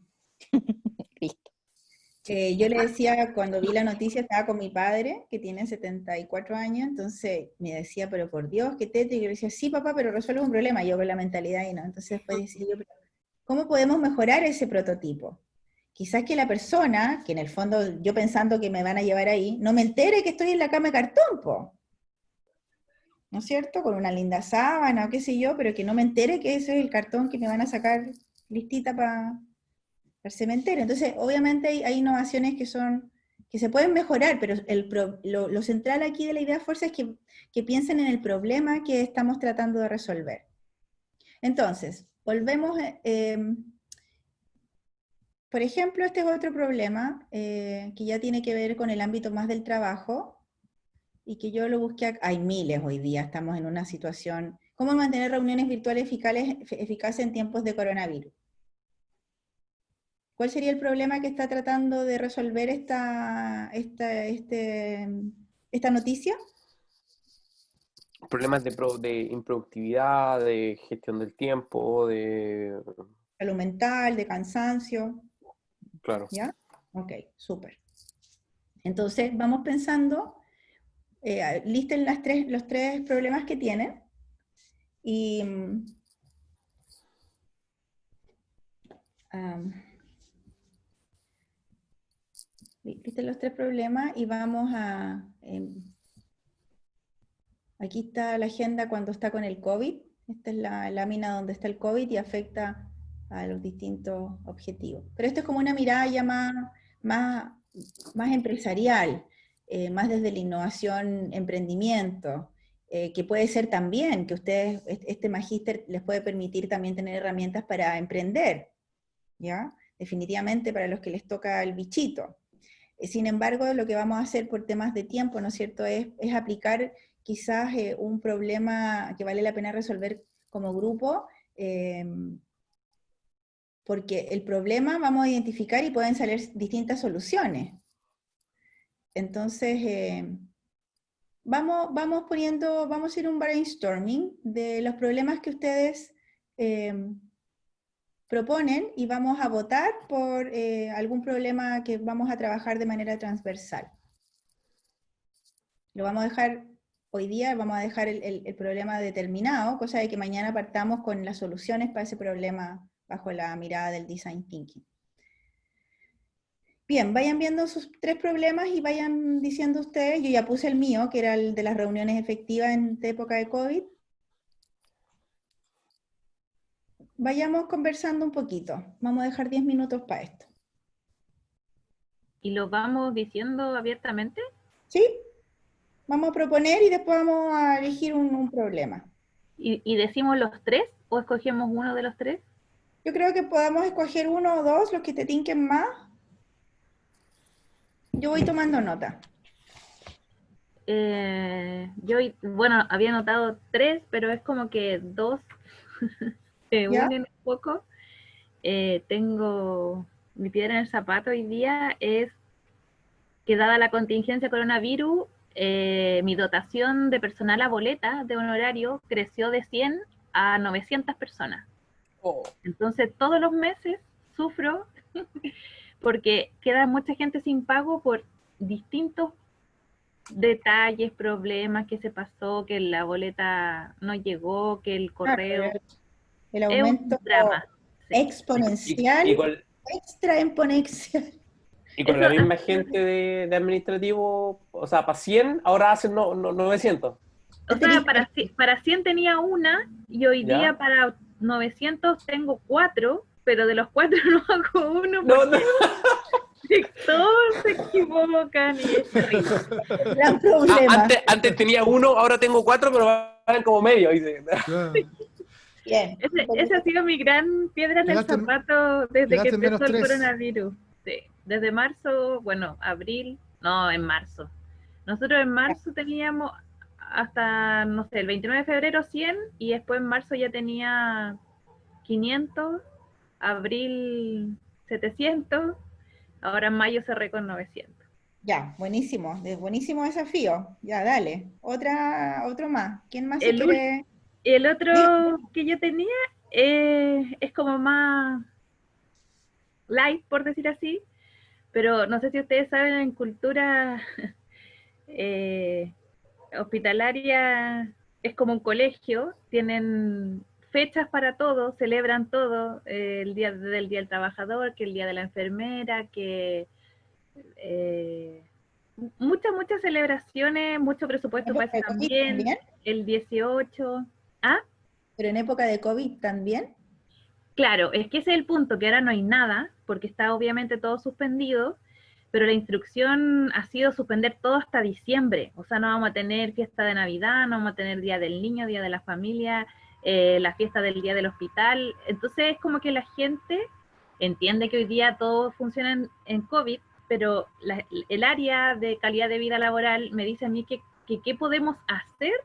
listo. Yo le decía, cuando vi la noticia, estaba con mi padre, que tiene 74 años, entonces me decía, pero por Dios, qué tétrico, y yo le decía, sí papá, pero resuelve un problema, yo con la mentalidad y no, entonces después decía yo, pero ¿cómo podemos mejorar ese prototipo? Quizás que la persona, que en el fondo yo pensando que me van a llevar ahí, no me entere que estoy en la cama de cartón, po. ¿No es cierto? Con una linda sábana o qué sé yo, pero que no me entere que ese es el cartón que me van a sacar listita para el cementerio. Entonces, obviamente hay innovaciones que se pueden mejorar, pero lo central aquí de la idea fuerza es que piensen en el problema que estamos tratando de resolver. Entonces, volvemos, por ejemplo, este es otro problema que ya tiene que ver con el ámbito más del trabajo, y que yo lo busqué, hay miles hoy día, estamos en una situación ¿Cómo mantener reuniones virtuales eficaces en tiempos de coronavirus? ¿Cuál sería el problema que está tratando de resolver esta noticia? Problemas de improductividad, de gestión del tiempo, de... Salud mental, de cansancio. Claro. ¿Ya? Ok, súper. Entonces, vamos pensando, listen los tres problemas que tienen y listen los tres problemas y vamos a... aquí está la agenda cuando está con el COVID. Esta es la lámina donde está el COVID y afecta a los distintos objetivos. Pero esto es como una mirada ya más empresarial, más desde la innovación, emprendimiento, que puede ser también que ustedes, este magíster les puede permitir también tener herramientas para emprender, ¿ya? Definitivamente para los que les toca el bichito. Sin embargo, lo que vamos a hacer por temas de tiempo, ¿no es cierto?, es aplicar quizás un problema que vale la pena resolver como grupo, porque el problema vamos a identificar y pueden salir distintas soluciones. Entonces, vamos a hacer un brainstorming de los problemas que ustedes proponen y vamos a votar por algún problema que vamos a trabajar de manera transversal. Lo vamos a dejar, hoy día vamos a dejar el problema determinado, cosa de que mañana partamos con las soluciones para ese problema bajo la mirada del Design Thinking. Bien, vayan viendo sus tres problemas y vayan diciendo ustedes, yo ya puse el mío, que era el de las reuniones efectivas en esta época de COVID. Vayamos conversando un poquito, vamos a dejar 10 minutos para esto. ¿Y lo vamos diciendo abiertamente? ¿Sí? Vamos a proponer y después vamos a elegir un problema. ¿Y decimos los tres o escogemos uno de los tres? Yo creo que podamos escoger uno o dos, los que te tinquen más. Yo voy tomando nota. Yo, bueno, había anotado tres, pero es como que dos se unen un poco. Tengo mi piedra en el zapato hoy día, es que dada la contingencia coronavirus, mi dotación de personal a boleta de honorario creció de 100 a 900 personas. Oh. Entonces todos los meses sufro porque queda mucha gente sin pago por distintos detalles, problemas, que se pasó, que la boleta no llegó, que el correo... El aumento es un drama. Exponencial, extra exponencial. Y con la misma gente de administrativo, o sea, para 100, ahora hacen 900. O sea, para 100 tenía una, y hoy día para 900 tengo 4, pero de los 4 no hago uno porque todos se equivocan y es terrible. Gran problema. Antes tenía 1, ahora tengo 4, pero van como medio. Dice. Bien. Ese ha sido mi gran piedra en el zapato desde que empezó el coronavirus. Sí, desde marzo, bueno, abril, no, en marzo. Nosotros en marzo teníamos hasta, no sé, el 29 de febrero 100, y después en marzo ya tenía 500, abril 700, ahora en mayo cerré con 900. Ya, buenísimo desafío. Ya, dale. Otro más. ¿Quién más se quiere...? El otro que yo tenía es como más light, por decir así, pero no sé si ustedes saben, en cultura hospitalaria es como un colegio, tienen fechas para todo, celebran todo, el día del trabajador, que el día de la enfermera, que muchas celebraciones, mucho presupuesto para eso también, el 18. ¿Ah? ¿Pero en época de COVID también? Claro, es que ese es el punto, que ahora no hay nada, porque está obviamente todo suspendido, pero la instrucción ha sido suspender todo hasta diciembre. O sea, no vamos a tener fiesta de Navidad, no vamos a tener Día del Niño, Día de la Familia, la fiesta del Día del Hospital. Entonces es como que la gente entiende que hoy día todo funciona en COVID, pero el área de calidad de vida laboral me dice a mí que qué podemos hacer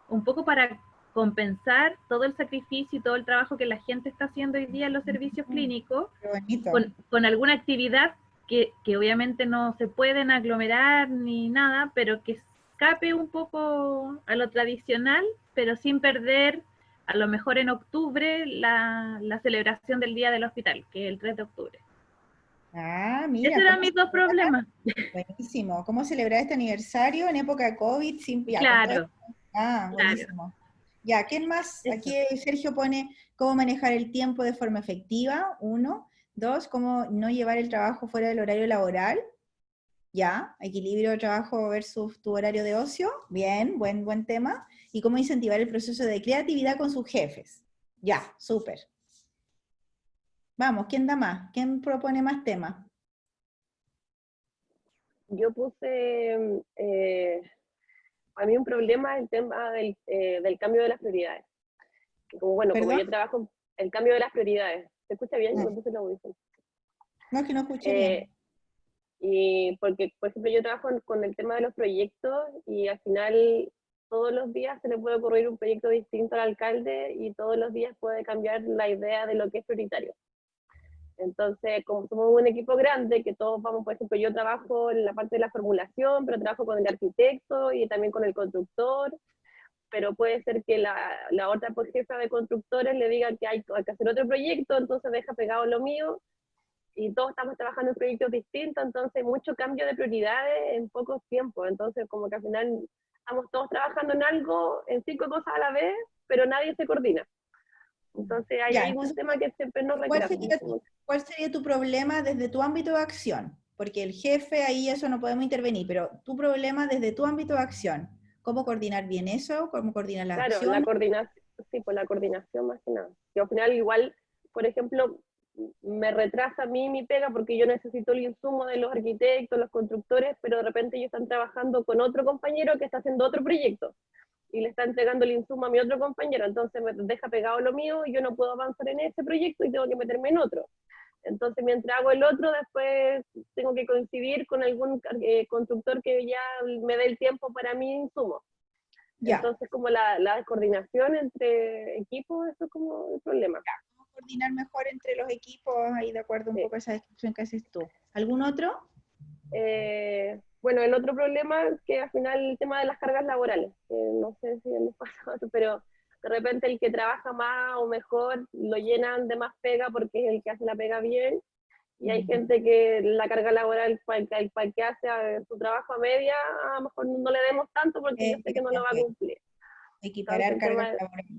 un poco para compensar todo el sacrificio y todo el trabajo que la gente está haciendo hoy día en los servicios clínicos Qué bonito. con alguna actividad que obviamente no se pueden aglomerar ni nada, pero que escape un poco a lo tradicional, pero sin perder a lo mejor en octubre la celebración del Día del Hospital, que es el 3 de octubre. Ah, mira. Esos eran mis dos problemas. Buenísimo. ¿Cómo celebrar este aniversario en época de COVID? Sin, ya, Claro. Ah, buenísimo. Ya, ¿quién más? Eso. Aquí Sergio pone cómo manejar el tiempo de forma efectiva, 1. 2, cómo no llevar el trabajo fuera del horario laboral. Ya, equilibrio de trabajo versus tu horario de ocio. Bien, buen tema. Y cómo incentivar el proceso de creatividad con sus jefes. Ya, súper. Vamos, ¿quién da más? ¿Quién propone más temas? Yo puse, a mí un problema es el tema del cambio de las prioridades. Como, bueno, como ¿Perdón? yo trabajo, el cambio de las prioridades. ¿Se escucha bien? No. Yo puse el audífono. No, es que no escuché bien. Y porque, por ejemplo, yo trabajo con el tema de los proyectos y al final todos los días se le puede ocurrir un proyecto distinto al alcalde y todos los días puede cambiar la idea de lo que es prioritario. Entonces, como somos un equipo grande, que todos vamos, por ejemplo, yo trabajo en la parte de la formulación, pero trabajo con el arquitecto y también con el constructor, pero puede ser que la otra jefa de constructores le diga que hay que hacer otro proyecto, entonces deja pegado lo mío, y todos estamos trabajando en proyectos distintos, entonces mucho cambio de prioridades en pocos tiempos, entonces como que al final estamos todos trabajando en algo, en 5 cosas a la vez, pero nadie se coordina. Entonces hay Ya, ahí un tema que siempre nos reclama. ¿Cuál sería tu problema desde tu ámbito de acción? Porque el jefe, ahí eso no podemos intervenir, pero tu problema desde tu ámbito de acción. ¿Cómo coordinar bien eso? ¿Cómo coordinar la Claro, acción? la coordinación, sí, pues la coordinación más que nada. Y al final igual, por ejemplo, me retrasa a mí mi pega porque yo necesito el insumo de los arquitectos, los constructores, pero de repente ellos están trabajando con otro compañero que está haciendo otro proyecto y le está entregando el insumo a mi otro compañero, entonces me deja pegado lo mío y yo no puedo avanzar en ese proyecto y tengo que meterme en otro. Entonces mientras hago el otro, después tengo que coincidir con algún constructor que ya me dé el tiempo para mi insumo. Ya. Entonces como la descoordinación entre equipos, eso es como el problema. ¿Cómo coordinar mejor entre los equipos? Ahí de acuerdo un Sí. poco a esa descripción que haces tú. ¿Algún otro? Bueno, el otro problema es que al final el tema de las cargas laborales, no sé si les pasa, pero de repente el que trabaja más o mejor lo llenan de más pega porque es el que hace la pega bien, y hay gente que la carga laboral para el que hace su trabajo a media, a lo mejor no le demos tanto porque yo sé que no lo va a cumplir. Equiparar Entonces, cargas laborales.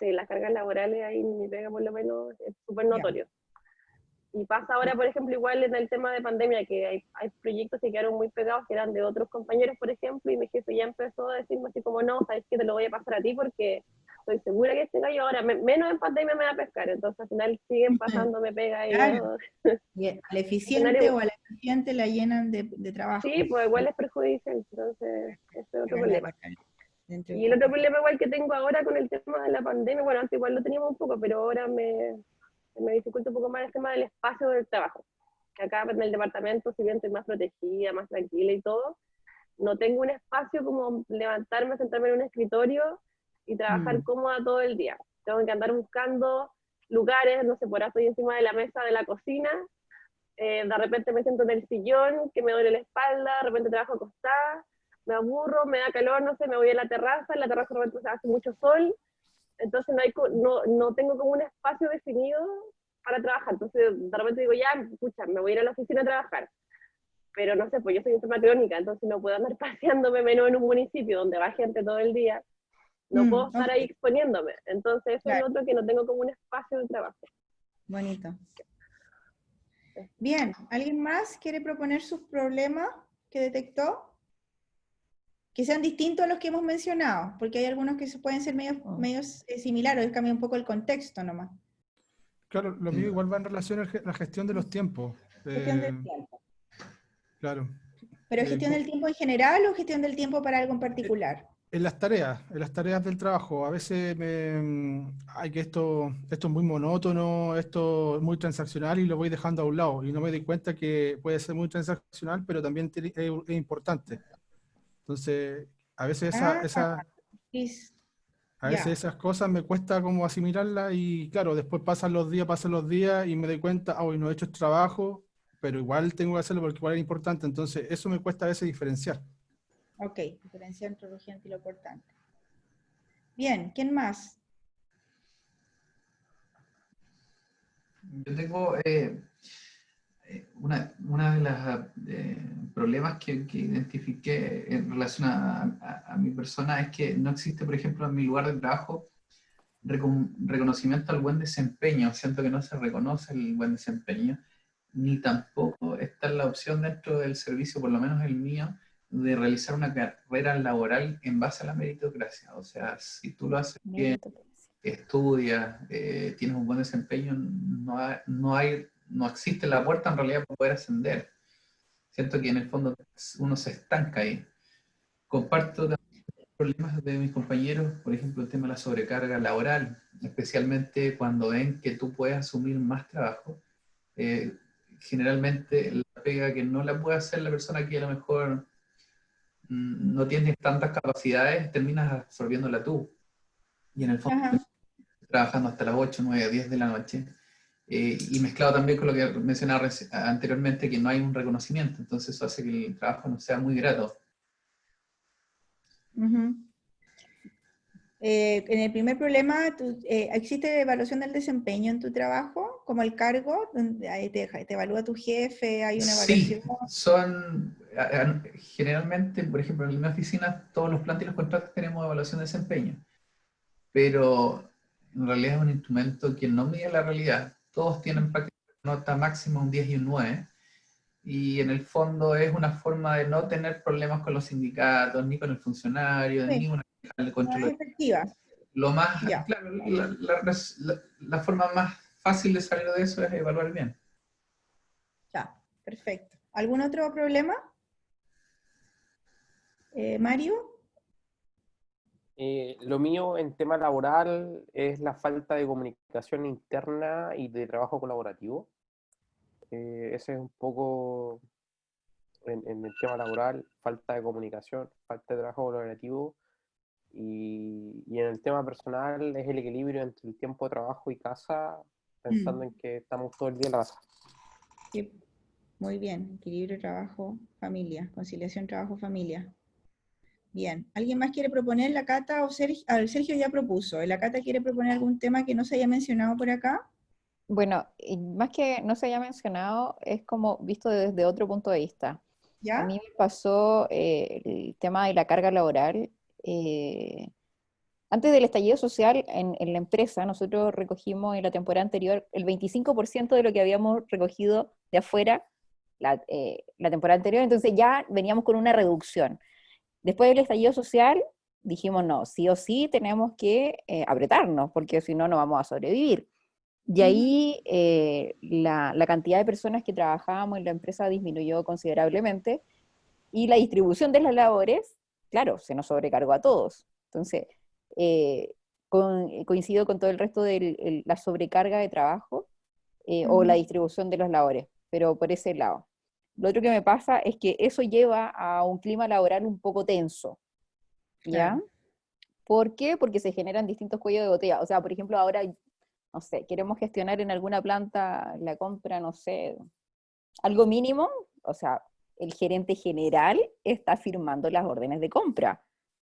Sí, las cargas laborales ahí en mi pega por lo menos es súper notorio. Y pasa ahora, por ejemplo, igual en el tema de pandemia, que hay proyectos que quedaron muy pegados, que eran de otros compañeros, por ejemplo, y mi jefe ya empezó a decirme así como, no, sabes que te lo voy a pasar a ti porque estoy segura que este gallo ahora, menos en pandemia me va a pescar, entonces al final siguen pasándome pega y claro. Y al eficiente o a la eficiente la llenan de trabajo. Sí, pues igual es perjudicial, entonces ese es otro problema. Y el otro problema igual que tengo ahora con el tema de la pandemia, bueno, antes igual lo teníamos un poco, pero ahora me dificulta un poco más el tema del espacio del trabajo. Que acá en el departamento, si bien estoy más protegida, más tranquila y todo, no tengo un espacio como levantarme, sentarme en un escritorio y trabajar cómoda todo el día. Tengo que andar buscando lugares, no sé, por ahora estoy encima de la mesa de la cocina, de repente me siento en el sillón, que me duele la espalda, de repente trabajo acostada, me aburro, me da calor, no sé, me voy a la terraza, en la terraza de repente hace mucho sol, entonces no tengo como un espacio definido para trabajar, entonces de repente digo, ya, escucha, me voy a ir a la oficina a trabajar, pero no sé, pues yo soy enferma crónica, entonces no puedo andar paseándome menos en un municipio donde va gente todo el día, no puedo estar ahí exponiéndome, entonces eso es lo otro, que no tengo como un espacio de trabajo. Bonito. Bien, ¿alguien más quiere proponer sus problemas que detectó? Que sean distintos a los que hemos mencionado, porque hay algunos que pueden ser medios similares, cambia un poco el contexto nomás. Claro, lo mío igual va en relación a la gestión de los tiempos. Gestión del tiempo. Claro. ¿Pero gestión del tiempo en general o gestión del tiempo para algo en particular? En las tareas del trabajo, a veces hay que esto es muy monótono, esto es muy transaccional y lo voy dejando a un lado y no me doy cuenta que puede ser muy transaccional, pero también es importante. Entonces, a veces A Ya. veces esas cosas me cuesta como asimilarlas y claro, después pasan los días y me doy cuenta, hoy no he hecho el trabajo, pero igual tengo que hacerlo porque igual es importante. Entonces, eso me cuesta a veces diferenciar. Ok, diferencia entre lo urgente y lo importante. Bien, ¿quién más? Yo tengo una de las problemas que identifiqué en relación a mi persona es que no existe, por ejemplo, en mi lugar de trabajo, reconocimiento al buen desempeño. Siento que no se reconoce el buen desempeño, ni tampoco está la opción dentro del servicio, por lo menos el mío, de realizar una carrera laboral en base a la meritocracia. O sea, si tú lo haces bien, estudias, tienes un buen desempeño, no existe la puerta en realidad para poder ascender. Siento que en el fondo uno se estanca ahí. Comparto también problemas de mis compañeros, por ejemplo, el tema de la sobrecarga laboral, especialmente cuando ven que tú puedes asumir más trabajo. Generalmente la pega que no la puede hacer la persona que a lo mejor no tiene tantas capacidades, terminas absorbiéndola tú. Y en el fondo Ajá. trabajando hasta las 8, 9, 10 de la noche. Y mezclado también con lo que mencionaba anteriormente, que no hay un reconocimiento, entonces eso hace que el trabajo no sea muy grato. Ujú. En el primer problema, ¿existe evaluación del desempeño en tu trabajo? Como el cargo, donde ahí te evalúa tu jefe, hay una evaluación. Sí, generalmente, por ejemplo, en mi oficina, todos los planteles y los contratos tenemos evaluación de desempeño, pero en realidad es un instrumento que no mide la realidad. Todos tienen prácticamente nota máxima un 10 y un 9, y en el fondo es una forma de no tener problemas con los sindicatos, ni con el funcionario, Sí, ni una el no es control. efectiva. Lo más, Ya, claro, la forma más fácil de salir de eso es evaluar bien. ya, perfecto. ¿Algún otro problema? Mario. Lo mío en tema laboral es la falta de comunicación interna y de trabajo colaborativo. Ese es un poco en el tema laboral, falta de comunicación, falta de trabajo colaborativo. Y en el tema personal es el equilibrio entre el tiempo de trabajo y casa, pensando en que estamos todo el día en la casa. Sí, muy bien, equilibrio trabajo-familia, conciliación trabajo-familia. Bien, ¿alguien más quiere proponer? ¿La Cata o Sergio? Sergio ya propuso. ¿La Cata quiere proponer algún tema que no se haya mencionado por acá? Bueno, y más que no se haya mencionado, es como visto desde otro punto de vista. A ¿Ya? mí me pasó el tema de la carga laboral. eh, Antes del estallido social en la empresa, nosotros recogimos en la temporada anterior el 25% de lo que habíamos recogido de afuera la temporada anterior, entonces ya veníamos con una reducción. Después del estallido social, dijimos, no, sí o sí tenemos que apretarnos, porque si no, no vamos a sobrevivir. Y ahí la cantidad de personas que trabajábamos en la empresa disminuyó considerablemente y la distribución de las labores, claro, se nos sobrecargó a todos. Entonces, eh, coincido con todo el resto de la sobrecarga de trabajo o la distribución de las labores, pero por ese lado. Lo otro que me pasa es que eso lleva a un clima laboral un poco tenso, ¿ya? Claro. ¿Por qué? Porque se generan distintos cuellos de botella. O sea, por ejemplo, ahora, no sé, queremos gestionar en alguna planta la compra, no sé, algo mínimo, o sea, el gerente general está firmando las órdenes de compra.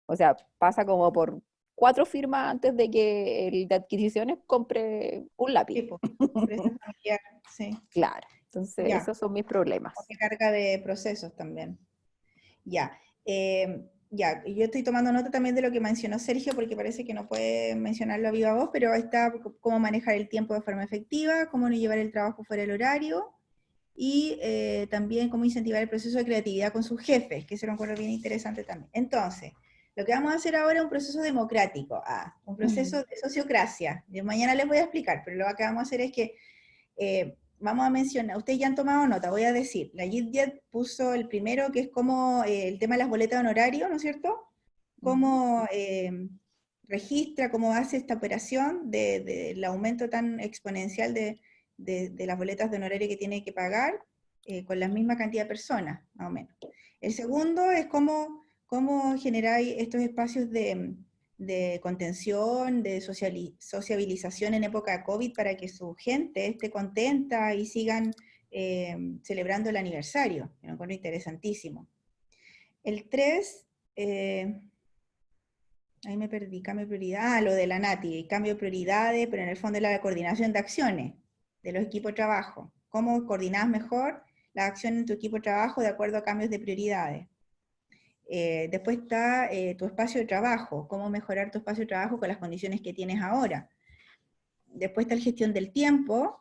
O sea, pasa como por 4 firmas antes de que el de adquisiciones compre un lápiz. Sí, pues, empresa familiar, sí. Claro, entonces Ya, esos son mis problemas. porque carga de procesos también. Ya. Ya, yo estoy tomando nota también de lo que mencionó Sergio, porque parece que no puede mencionarlo a viva voz, pero está cómo manejar el tiempo de forma efectiva, cómo no llevar el trabajo fuera del horario, y también cómo incentivar el proceso de creatividad con sus jefes, que se lo encuentro bien interesante también. Entonces, lo que vamos a hacer ahora es un proceso democrático, un proceso de sociocracia. Yo mañana les voy a explicar, pero lo que vamos a hacer es que vamos a mencionar, ustedes ya han tomado nota, voy a decir, la JITJET puso el primero, que es como el tema de las boletas de honorario, ¿no es cierto? Cómo registra, cómo hace esta operación del aumento tan exponencial de las boletas de honorario que tiene que pagar con la misma cantidad de personas, más o menos. El segundo es cómo generar estos espacios de de contención, de sociabilización en época de COVID para que su gente esté contenta y sigan celebrando el aniversario. Me lo encuentro interesantísimo. El 3, ahí me perdí, cambio de prioridad, lo de la Nati, cambio de prioridades, pero en el fondo es la coordinación de acciones de los equipos de trabajo. ¿Cómo coordinas mejor la acción en tu equipo de trabajo de acuerdo a cambios de prioridades? Después está tu espacio de trabajo, cómo mejorar tu espacio de trabajo con las condiciones que tienes ahora. Después está la gestión del tiempo,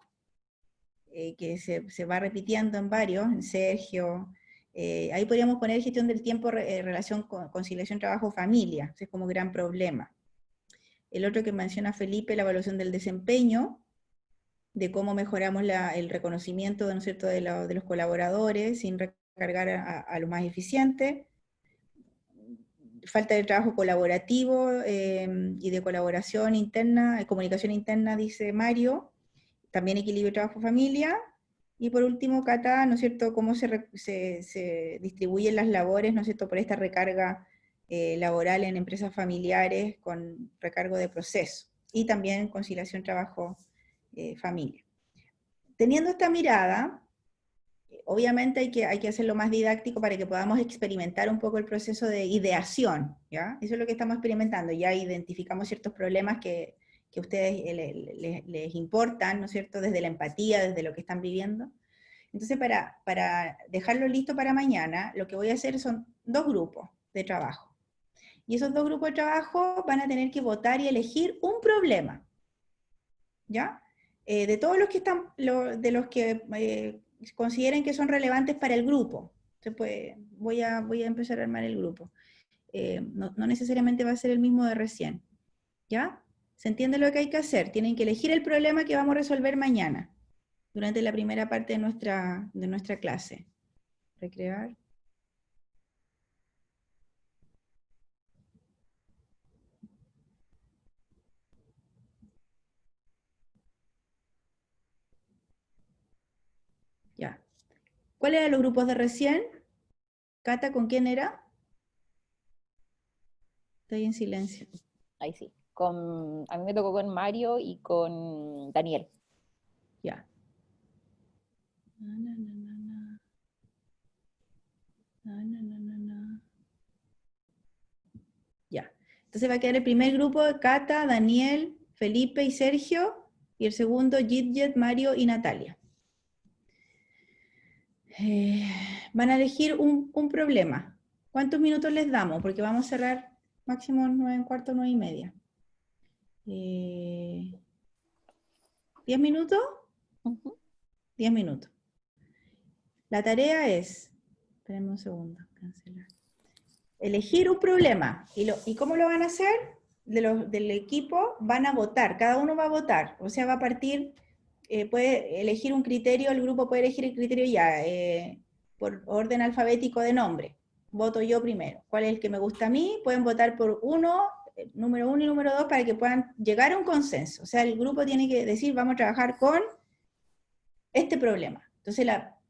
que se va repitiendo en varios, en Sergio. Ahí podríamos poner gestión del tiempo en relación con conciliación trabajo-familia, ese es como gran problema. El otro que menciona Felipe, la evaluación del desempeño, de cómo mejoramos el reconocimiento, ¿no es cierto?, de los colaboradores, sin recargar a los más eficientes. Falta de trabajo colaborativo y de colaboración interna, comunicación interna, dice Mario. También equilibrio trabajo-familia. Y por último, Cata, ¿no es cierto?, cómo se distribuyen las labores, ¿no es cierto?, por esta recarga laboral en empresas familiares con recargo de proceso. Y también conciliación trabajo-familia. Teniendo esta mirada, obviamente hay que hacerlo más didáctico para que podamos experimentar un poco el proceso de ideación, ¿ya? Eso es lo que estamos experimentando. Ya identificamos ciertos problemas que a ustedes les importan, ¿no es cierto?, desde la empatía, desde lo que están viviendo. Entonces, para dejarlo listo para mañana, lo que voy a hacer son 2 grupos de trabajo. Y esos 2 grupos de trabajo van a tener que votar y elegir un problema, ¿ya? De todos los que están, de los que consideren que son relevantes para el grupo. Entonces, voy a empezar a armar el grupo. No necesariamente va a ser el mismo de recién, ¿ya? ¿Se entiende lo que hay que hacer? Tienen que elegir el problema que vamos a resolver mañana, durante la primera parte de nuestra clase. Recrear. Ya. ¿Cuáles eran los grupos de recién? Cata, ¿con quién era? Estoy en silencio. Ahí sí. A mí me tocó con Mario y con Daniel. Ya. Ya. Entonces va a quedar el primer grupo de Cata, Daniel, Felipe y Sergio, y el segundo Gidget, Mario y Natalia. Van a elegir un problema. ¿Cuántos minutos les damos? Porque vamos a cerrar máximo 9:15, 9:30. ¿10 minutos? 10 minutos. La tarea es, espérenme un segundo, cancelar. Elegir un problema. ¿Y cómo lo van a hacer? Del equipo van a votar, cada uno va a votar. O sea, va a partir, puede elegir un criterio, el grupo puede elegir el criterio ya, por orden alfabético de nombre. Voto yo primero. ¿Cuál es el que me gusta a mí? Pueden votar por número 1 y número 2 para que puedan llegar a un consenso. O sea, el grupo tiene que decir, vamos a trabajar con este problema. Entonces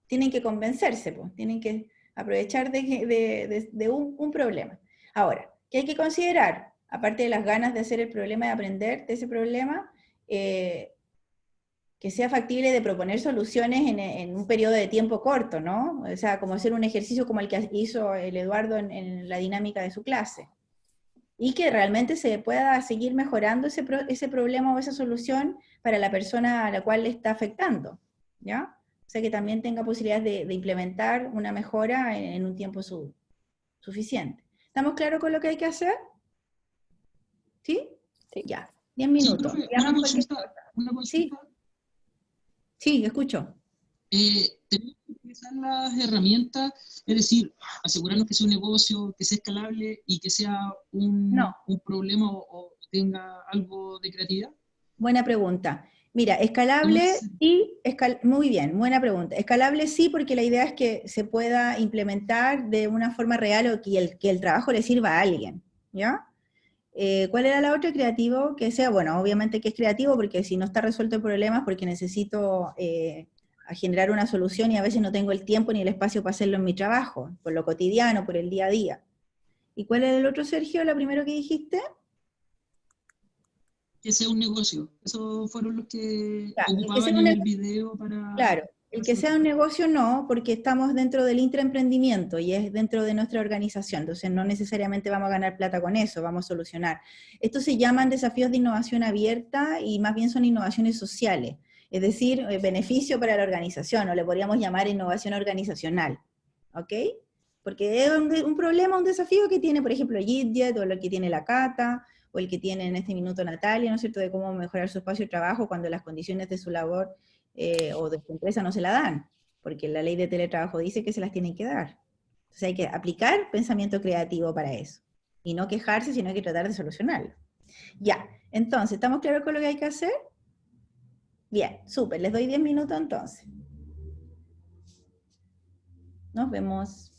tienen que convencerse, pues, tienen que aprovechar de un problema. Ahora, ¿qué hay que considerar? Aparte de las ganas de hacer el problema, de aprender de ese problema, que sea factible de proponer soluciones en un periodo de tiempo corto, ¿no? O sea, como hacer un ejercicio como el que hizo el Eduardo en la dinámica de su clase. Y que realmente se pueda seguir mejorando ese problema o esa solución para la persona a la cual le está afectando, ¿ya? O sea, que también tenga posibilidades de implementar una mejora en un tiempo suficiente. ¿Estamos claros con lo que hay que hacer? ¿Sí? Sí. Ya, 10 minutos. Sí, una consulta. Sí. Sí, escucho. Tenemos que utilizar las herramientas, es decir, asegurarnos que sea un negocio, que sea escalable y que sea un problema o tenga algo de creatividad. Buena pregunta. Mira, escalable sí, muy bien, buena pregunta. Escalable sí, porque la idea es que se pueda implementar de una forma real o que el trabajo le sirva a alguien, ¿ya? ¿Cuál era la otra? Creativo, que sea, bueno, obviamente que es creativo, porque si no está resuelto el problema es porque necesito generar una solución y a veces no tengo el tiempo ni el espacio para hacerlo en mi trabajo, por lo cotidiano, por el día a día. ¿Y cuál era el otro, Sergio, lo primero que dijiste? que sea un negocio. Esos fueron los que claro, ocupaban en el video para... Claro, el que sea un negocio no, porque estamos dentro del intraemprendimiento y es dentro de nuestra organización, entonces no necesariamente vamos a ganar plata con eso, vamos a solucionar. Estos se llaman desafíos de innovación abierta y más bien son innovaciones sociales, es decir, beneficio para la organización, o le podríamos llamar innovación organizacional, ¿ok? Porque es un problema, un desafío que tiene, por ejemplo, JITJET, o lo que tiene la Cata, o el que tiene en este minuto Natalia, ¿no es cierto?, de cómo mejorar su espacio de trabajo cuando las condiciones de su labor o de su empresa no se la dan, porque la ley de teletrabajo dice que se las tienen que dar. Entonces hay que aplicar pensamiento creativo para eso, y no quejarse, sino hay que tratar de solucionarlo. Ya, entonces, ¿estamos claros con lo que hay que hacer? Bien, súper, les doy 10 minutos entonces. Nos vemos.